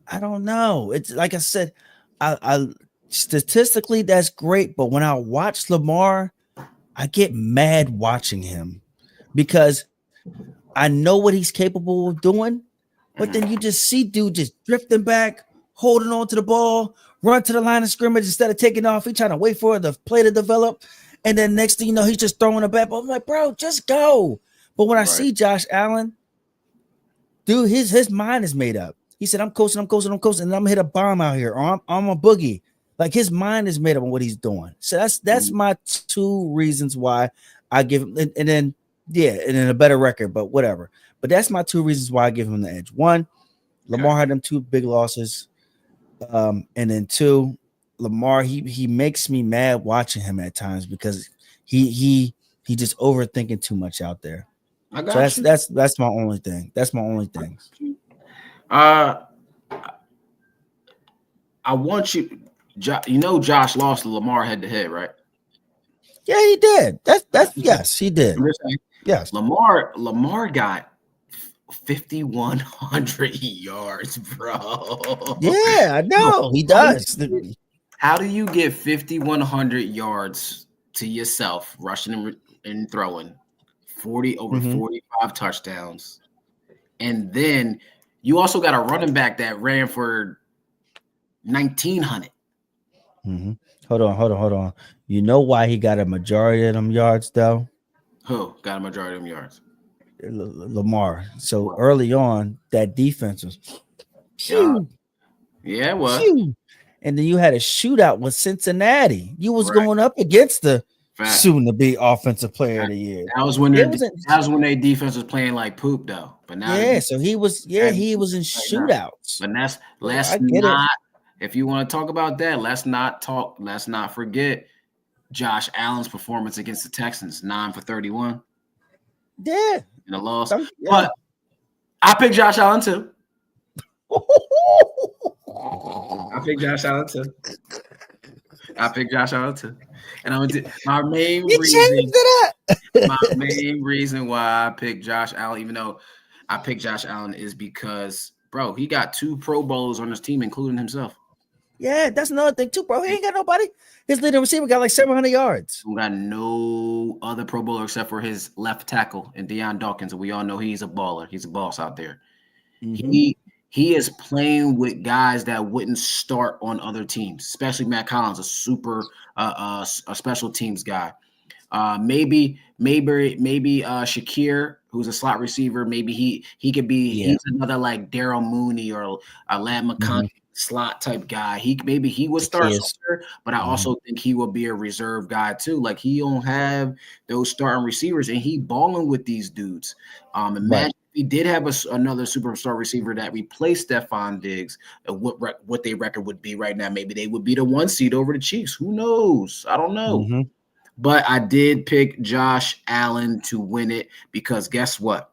I don't know. It's like I said, I statistically that's great, but when I watch Lamar, I get mad watching him because I know what he's capable of doing, but then you just see dude just drifting back, holding on to the ball, run to the line of scrimmage instead of taking off. He's trying to wait for the play to develop, and then next thing you know, he's just throwing it back. I'm like, bro, just go. But when I Right. see Josh Allen, dude, his mind is made up. He said, I'm coasting, and I'm gonna hit a bomb out here, or I'm a boogie. Like his mind is made up on what he's doing. So that's my two reasons why I give him, and then a better record, but whatever. But that's my two reasons why I give him the edge. One, Lamar had them two big losses. And then two, Lamar, he makes me mad watching him at times because he just overthinking too much out there. I got So you. that's my only thing. That's my only thing. I want you. You know, Josh lost to Lamar head to head, right? Yeah, he did. That's yes, he did. I'm just saying, Yes. Lamar got 5,100 yards, bro. Yeah, I know he does. How do you get 5,100 yards to yourself, rushing and throwing, 45 touchdowns, and then you also got a running back that ran for 1,900? Hold on. You know why he got a majority of them yards though? Who got a majority of them yards? Lamar. So early on, that defense was yeah, it was. And then you had a shootout with Cincinnati. You was going up against the soon to be offensive player of the year. That was when their defense was playing like poop though. But now so he was he was in shootouts. But let's not. If you want to talk about that, let's not forget Josh Allen's performance against the Texans, 9 for 31. Yeah. In a loss. But I picked Josh Allen too. I picked Josh Allen too. And I'm gonna do my main reason why I picked Josh Allen, even though I picked Josh Allen, is because, bro, he got 2 Pro Bowlers on his team, including himself. Yeah, that's another thing too, bro. He ain't got nobody. His leading receiver got like 700 yards. We got no other Pro Bowler except for his left tackle and Deion Dawkins, and we all know he's a baller. He's a boss out there. He is playing with guys that wouldn't start on other teams, especially Matt Collins, a super a special teams guy. Maybe Shakir, who's a slot receiver. Maybe he could be he's another like Daryl Mooney or Lad McConkey slot type guy. He would start somewhere, but I also think he will be a reserve guy too. Like he don't have those starting receivers, and he balling with these dudes. Imagine if he did have another superstar receiver that replaced Stephon Diggs. What their record would be right now? Maybe they would be the 1 seed over the Chiefs. Who knows? I don't know. But I did pick Josh Allen to win it because guess what?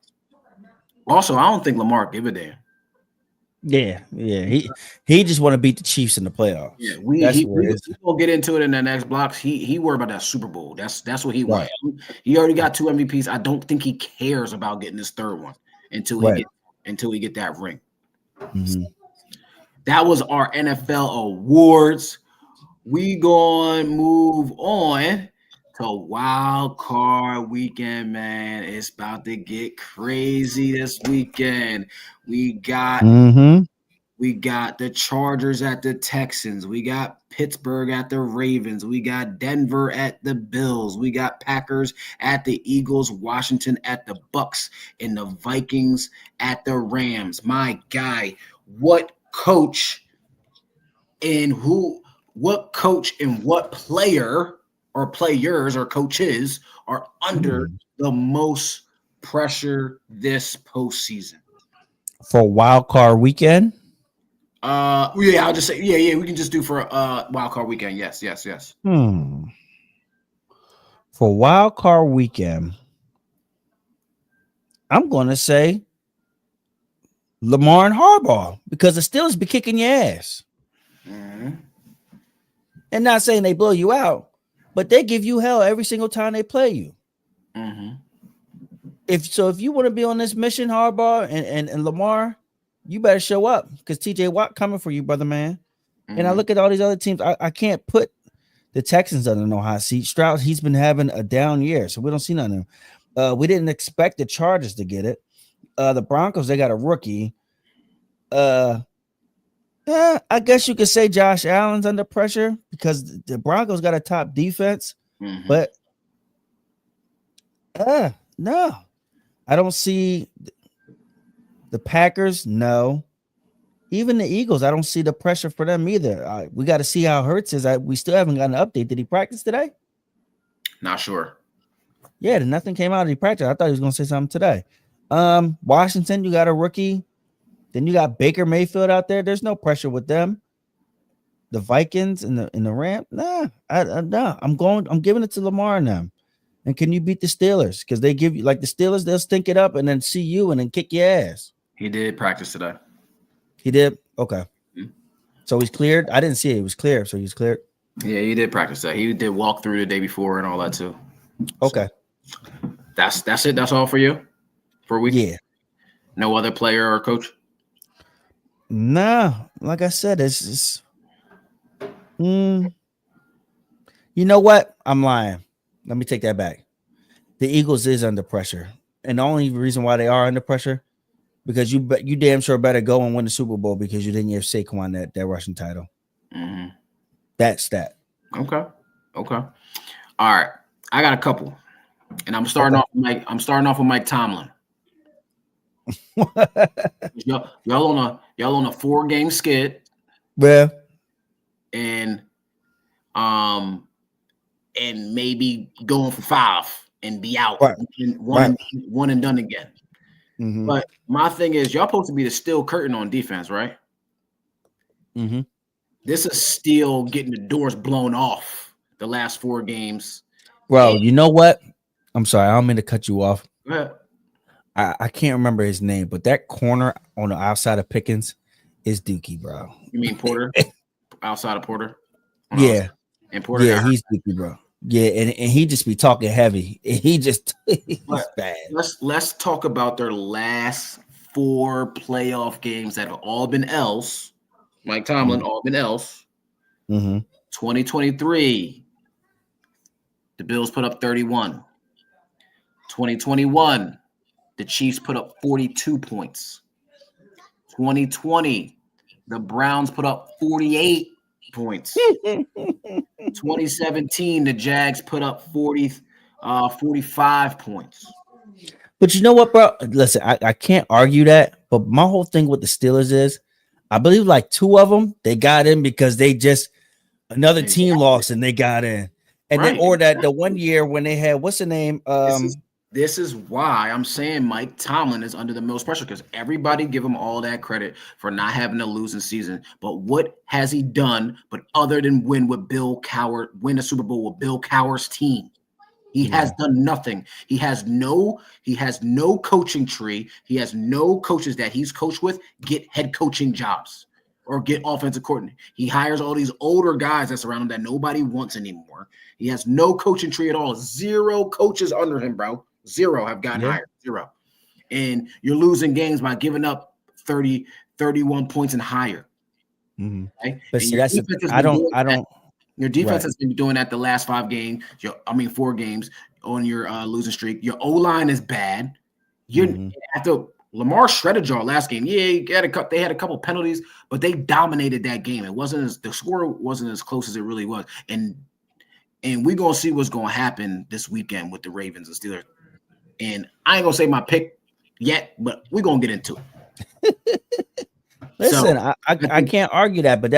Also, I don't think Lamar give a damn. Yeah. He just want to beat the Chiefs in the playoffs. Yeah, we'll get into it in the next blocks. He worried about that Super Bowl. That's what he wants. He already got 2 MVPs. I don't think he cares about getting his 3rd one until he get that ring. That was our NFL awards. We gonna move on to Wild Card Weekend, man. It's about to get crazy this weekend. We got the Chargers at the Texans. We got Pittsburgh at the Ravens. We got Denver at the Bills. We got Packers at the Eagles, Washington at the Bucks, and the Vikings at the Rams. My guy, what coach and what player or players or coaches are under the most pressure this postseason? For Wild Card Weekend? I'll just say, we can just do for Wild Card Weekend. Yes. For Wild Card Weekend, I'm going to say Lamar and Harbaugh because the Steelers be kicking your ass. And not saying they blow you out, but they give you hell every single time they play you. If you want to be on this mission, Harbaugh and Lamar, you better show up because TJ Watt coming for you, brother man. And I look at all these other teams. I can't put the Texans under no hot seat. Stroud, he's been having a down year, so we don't see nothing. We didn't expect the Chargers to get it. The Broncos, they got a rookie. I guess you could say Josh Allen's under pressure because the Broncos got a top defense. But no, I don't see the Packers. No, even the Eagles. I don't see the pressure for them either. We got to see how Hurts is. We still haven't got an update. Did he practice today? Not sure. Yeah, nothing came out of the practice. I thought he was going to say something today. Washington, you got a rookie. Then you got Baker Mayfield out there. There's no pressure with them. The Vikings and the Rams. Nah, I'm giving it to Lamar and them. And can you beat the Steelers? Because they give you like the Steelers, they'll stink it up and then see you and then kick your ass. He did practice today. He did? Okay. Mm-hmm. So he's cleared. I didn't see it. He was clear. So he's cleared. Yeah, he did practice that. He did walk through the day before and all that too. Okay. So that's it. That's all for you for a week? Yeah. No other player or coach? No, like I said, it's you know what? I'm lying. Let me take that back. The Eagles is under pressure. And the only reason why they are under pressure, because you damn sure better go and win the Super Bowl because you didn't give Saquon that rushing title. Mm-hmm. That's that. Okay. All right. I got a couple. And I'm starting off with Mike Tomlin. y'all on a 4-game skid. Yeah. And maybe going for 5 and be out. Right. And one and done again. Mm-hmm. But my thing is, y'all supposed to be the steel curtain on defense, right? Mm-hmm. This is still getting the doors blown off the last 4 games. Bro, you know what? I'm sorry. I don't mean to cut you off. Yeah. I can't remember his name, but that corner on the outside of Pickens is Dookie, bro. You mean Porter? Outside of Porter? Yeah. And Porter. Yeah, he's Dookie, bro. Yeah, and he just be talking heavy. He's bad. Let's talk about their last 4 playoff games that have all been else. Mike Tomlin, all been else. Mm-hmm. 2023, the Bills put up 31. 2021, the Chiefs put up 42 points. 2020, the Browns put up 48 points. 2017, the Jags put up 45 points. But you know what, bro? Listen, I can't argue that. But my whole thing with the Steelers is, I believe like 2 of them, they got in because they just another team lost and they got in. And then or that the one year when they had what's the name? This is why I'm saying Mike Tomlin is under the most pressure, because everybody give him all that credit for not having a losing season. But what has he done but other than win a Super Bowl with Bill Cowher's team? He has done nothing. He has no coaching tree. He has no coaches that he's coached with get head coaching jobs or get offensive coordinator. He hires all these older guys that's around him that nobody wants anymore. He has no coaching tree at all. 0 coaches under him, bro. 0 have gotten hired. 0. And you're losing games by giving up 30, 31 points and higher. Mm-hmm. Okay? But see, that's I don't. Your defense has been doing that the last 5 games. 4 games on your losing streak. Your O-line is bad. After Lamar shredded y'all last game. Yeah, they had a couple penalties, but they dominated that game. The score wasn't as close as it really was. And we're gonna see what's gonna happen this weekend with the Ravens and Steelers. And I ain't gonna say my pick yet, but we're gonna get into it. Listen, I can't argue that, but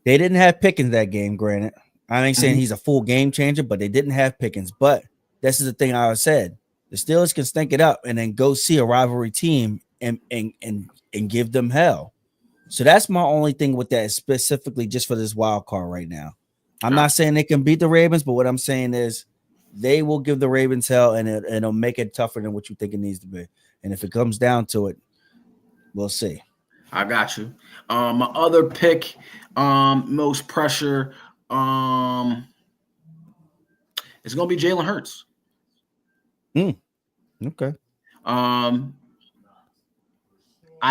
they didn't have Pickens that game, granted. I ain't saying he's a full game changer, but they didn't have Pickens. But this is the thing I said. The Steelers can stink it up and then go see a rivalry team and give them hell. So that's my only thing with that, specifically just for this wild card right now. I'm not saying they can beat the Ravens, but what I'm saying is they will give the Ravens hell and it'll make it tougher than what you think it needs to be. And if it comes down to it, we'll see. I got you. My other pick, most pressure, it's gonna be Jalen Hurts. Okay. I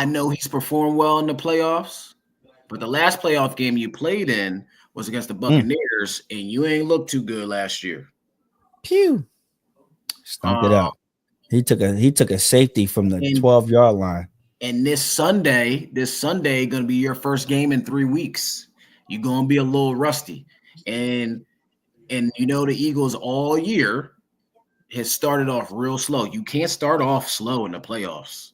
know he's performed well in the playoffs, but the last playoff game you played in was against the Buccaneers, and you ain't looked too good last year. Pew. Stunk it out. He took a safety from the 12-yard line. And this Sunday gonna be your first game in 3 weeks. You're gonna be a little rusty. And the Eagles all year has started off real slow. You can't start off slow in the playoffs.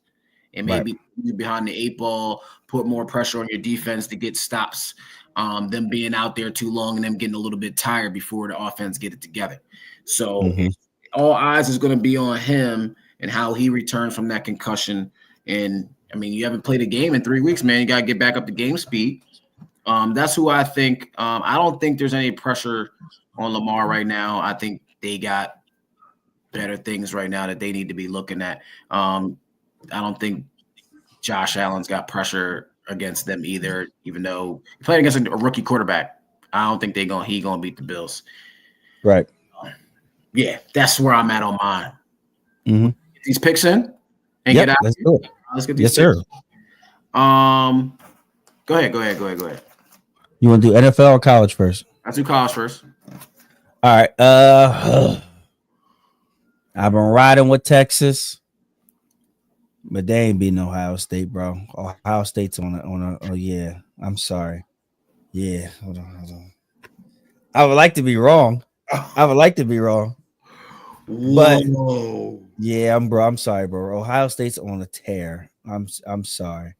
And maybe you behind the 8 ball, put more pressure on your defense to get stops. Them being out there too long and them getting a little bit tired before the offense get it together. So all eyes is going to be on him and how he returns from that concussion. And I mean, you haven't played a game in 3 weeks, man. You got to get back up to game speed. That's who I think. I don't think there's any pressure on Lamar right now. I think they got better things right now that they need to be looking at. I don't think Josh Allen's got pressure against them either, even though he played against a rookie quarterback. I don't think he gonna beat the Bills. Right. Yeah, that's where I'm at on mine. Get these picks in and get out. Let's do it. Let's get these yes, sir. Go ahead. You want to do NFL or college first? Let's do college first. All right. I've been riding with Texas. But they ain't beating Ohio State, bro. Ohio State's on a. Oh yeah, I'm sorry. Yeah, hold on. I would like to be wrong. But yeah, I'm sorry, bro. Ohio State's on a tear. I'm sorry.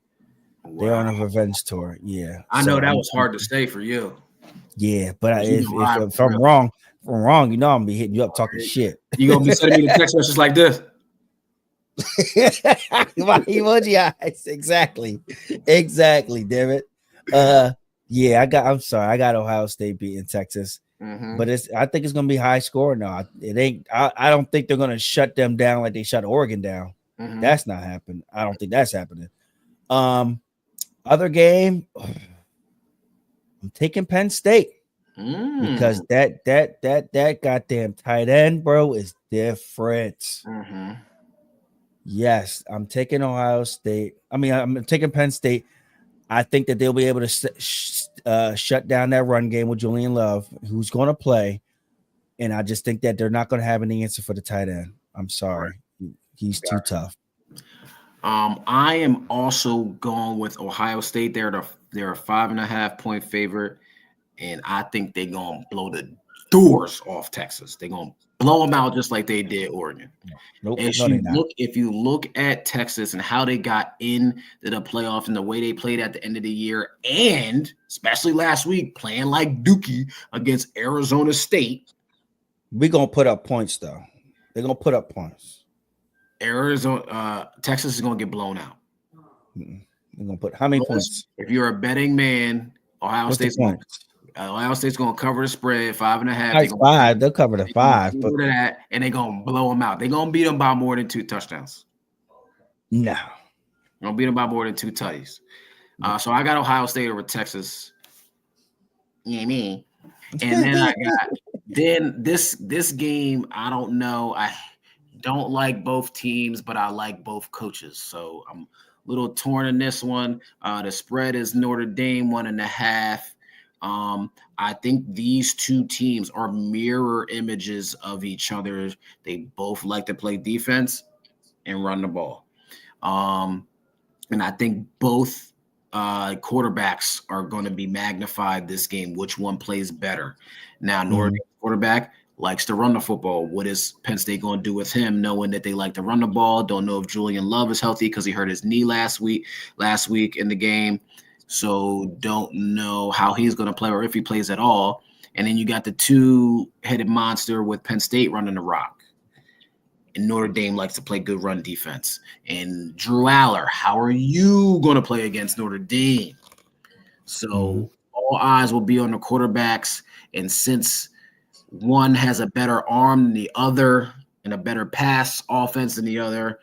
Wow. They're on a revenge tour. Yeah, I know that was hard to say for you. Yeah, but if I'm wrong, you know I'm gonna be hitting you up talking shit. You gonna be sending me the text messages like this. My emoji eyes. Exactly, damn it. Yeah, I'm sorry. I got Ohio State beating Texas. But I think it's gonna be high score now. It ain't I don't think they're gonna shut them down like they shut Oregon down. That's not happening. I don't think that's happening. Other game, I'm taking Penn State because that goddamn tight end, bro, is different. Yes, I'm taking Ohio State. I'm taking Penn State. I think that they'll be able to shut down that run game with Julian Love, who's going to play. And I just think that they're not going to have any answer for the tight end. I'm sorry. He's too tough. I am also going with Ohio State. They're a 5.5 point favorite. And I think they're going to blow the doors off Texas. They're going to blow them out just like they did Oregon. If you look at Texas and how they got into the playoff and the way they played at the end of the year, and especially last week playing like Dookie against Arizona State, we're gonna put up points though. They're gonna put up points. Texas is gonna get blown out. They're gonna put how many points? If you're a betting man, Ohio State's going to cover the spread 5.5. 5. They'll cover the 5. And they're going to blow them out. They're going to beat them by more than 2 touchdowns. No. They're going to beat them by more than 2 tutties. So I got Ohio State over Texas. Yeah, me. And then I got this game, I don't know. I don't like both teams, but I like both coaches. So I'm a little torn in this one. The spread is Notre Dame 1.5. I think these two teams are mirror images of each other. They both like to play defense and run the ball. And I think both quarterbacks are going to be magnified this game, which one plays better. Now, Notre Dame quarterback likes to run the football. What is Penn State going to do with him, knowing that they like to run the ball? Don't know if Julian Love is healthy because he hurt his knee last week in the game. So don't know how he's going to play or if he plays at all. And then you got the 2-headed monster with Penn State running the rock. And Notre Dame likes to play good run defense. And Drew Aller, how are you going to play against Notre Dame? So all eyes will be on the quarterbacks. And since one has a better arm than the other and a better pass offense than the other,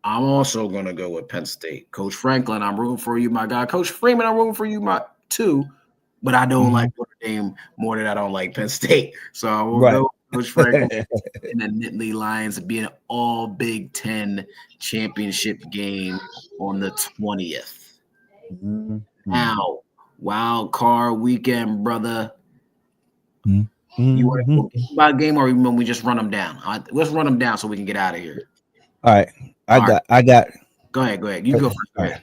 I'm also going to go with Penn State. Coach Franklin, I'm rooting for you, my guy. Coach Freeman, I'm rooting for you, too. But I don't like Notre Dame more than I don't like Penn State. So I will go with Coach Franklin and the Nittany Lions being an all Big Ten championship game on the 20th. Now, wild card weekend, brother. You want to go about a game or when we just run them down? Let's run them down so we can get out of here. All right. I got. Go ahead. You go first. Go ahead.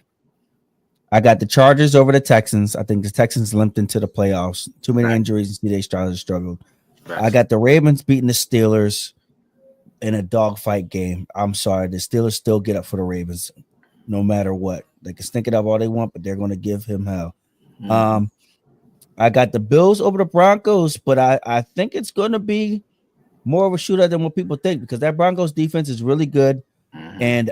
I got the Chargers over the Texans. I think the Texans limped into the playoffs. Too many injuries. And CJ Stroud struggled. I got the Ravens beating the Steelers. in a dogfight game. I'm sorry, the Steelers still get up for the Ravens, no matter what. They can stink it up all they want, but they're going to give him hell. I got the Bills over the Broncos, but I think it's going to be more of a shootout than what people think because that Broncos defense is really good, and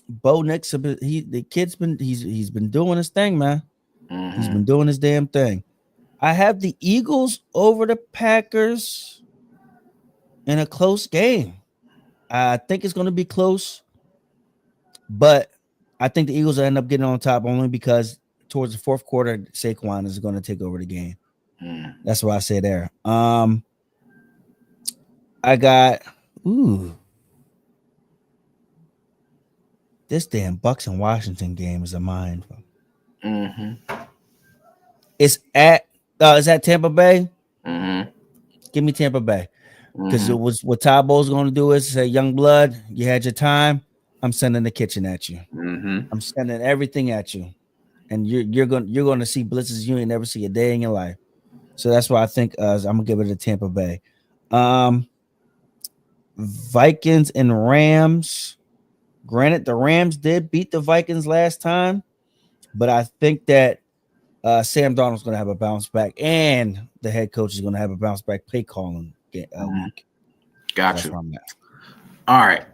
Bo Nix, he's been doing his thing, man. He's been doing his damn thing. I have the Eagles over the Packers in a close game. I think it's going to be close, but I think the Eagles will end up getting on top only because towards the fourth quarter, Saquon is going to take over the game. That's what I say there. I got this damn Bucks and Washington game is a mind. It's at Tampa Bay. Give me Tampa Bay because it was what Todd Bowles going to do is say, "Young blood, you had your time. I'm sending the kitchen at you. I'm sending everything at you, and you're going to see blitzes you ain't never see a day in your life." So that's why I think I'm gonna give it to Tampa Bay. Vikings and Rams. Granted, the Rams did beat the Vikings last time, but I think that Sam Darnold's going to have a bounce back, and the head coach is going to have a bounce back play calling week. Gotcha. All right.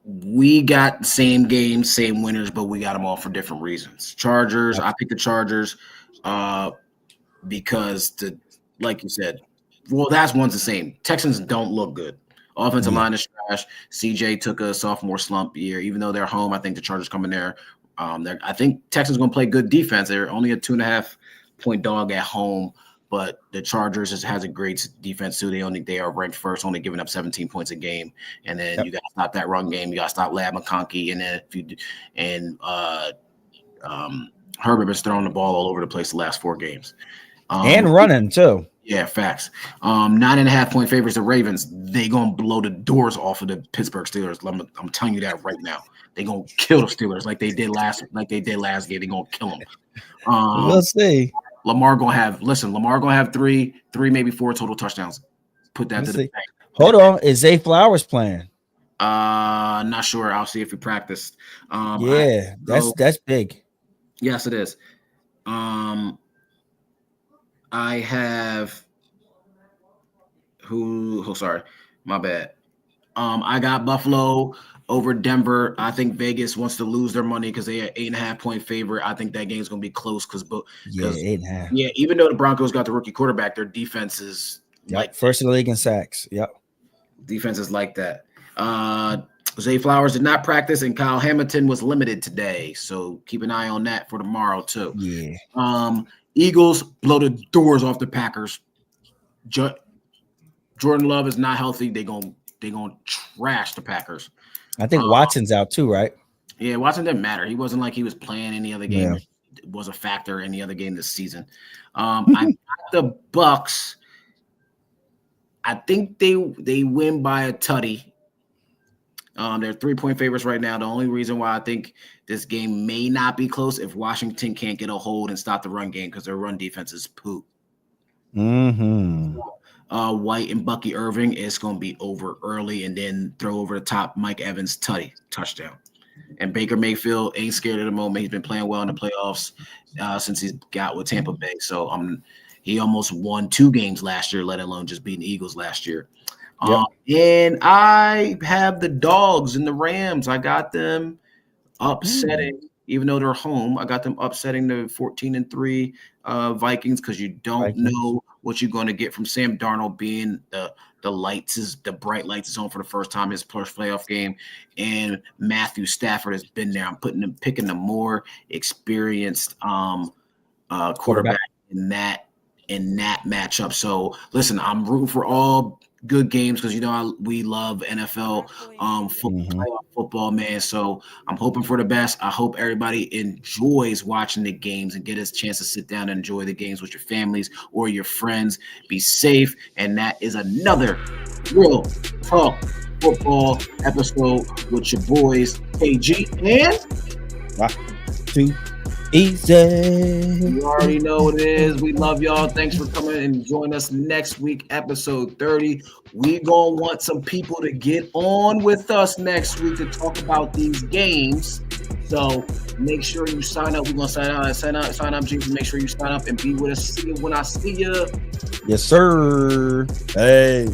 We got same games, same winners, but we got them all for different reasons. Chargers, I picked the Chargers because like you said, well, one's the same. Texans don't look good. Offensive line is trash. CJ took a sophomore slump year, even though they're home. I think the Chargers come in there. I think Texans going to play good defense. They're only a 2.5-point dog at home, but the Chargers has a great defense too. They are ranked first, only giving up 17 points a game. And then you got to stop that run game. You got to stop Lab McConkey, and then Herbert has thrown the ball all over the place the last 4 games, and running too. Yeah, facts. 9.5-point favorites, the Ravens. They gonna blow the doors off of the Pittsburgh Steelers. I'm telling you that right now. They gonna kill the Steelers like they did last game. They gonna kill them. We'll see. Lamar gonna have three, maybe 4 total touchdowns. Put that to the bank. Hold on, is Zay Flowers playing? Not sure. I'll see if he practiced. That's big. Yes, it is. I have sorry, my bad. I got Buffalo over Denver. I think Vegas wants to lose their money because they are 8.5-point favorite. I think that game's gonna be close because 8.5. Yeah, even though the Broncos got the rookie quarterback, their defense is like first in the league in sacks. Yep. Defense is like that. Zay Flowers did not practice, and Kyle Hamilton was limited today. So keep an eye on that for tomorrow too. Yeah. Eagles blow the doors off the Packers. Jordan Love is not healthy. They gonna trash the Packers. I think Watson's out too, right? Yeah, Watson didn't matter. He wasn't like he was playing any other game. Yeah. It was a factor in any other game this season. I got the Bucks. I think they win by a tutty. They're 3-point favorites right now. The only reason why I think this game may not be close if Washington can't get a hold and stop the run game because their run defense is poop. White and Bucky Irving is going to be over early and then throw over the top Mike Evans touchdown. And Baker Mayfield ain't scared at the moment. He's been playing well in the playoffs since he got with Tampa Bay. So he almost won 2 games last year, let alone just beating the Eagles last year. And I have the Dogs and the Rams. I got them upsetting, even though they're home. I got them upsetting the 14-3 Vikings because you don't know what you're going to get from Sam Darnold being the bright lights is on for the first time his first playoff game, and Matthew Stafford has been there. I'm picking the more experienced quarterback in that matchup. So listen, I'm rooting for all good games because we love NFL football, man. So I'm hoping for the best. I hope everybody enjoys watching the games and get a chance to sit down and enjoy the games with your families or your friends. Be safe, and that is another Real Talk Football episode with your boys KG and Easy. You already know what it is. We love y'all. Thanks for coming and join us next week, episode 30. We gonna want some people to get on with us next week to talk about these games. So make sure you sign up. We're gonna sign up, Jesus. Make sure you sign up and be with us. See you when I see you. Yes, sir. Hey.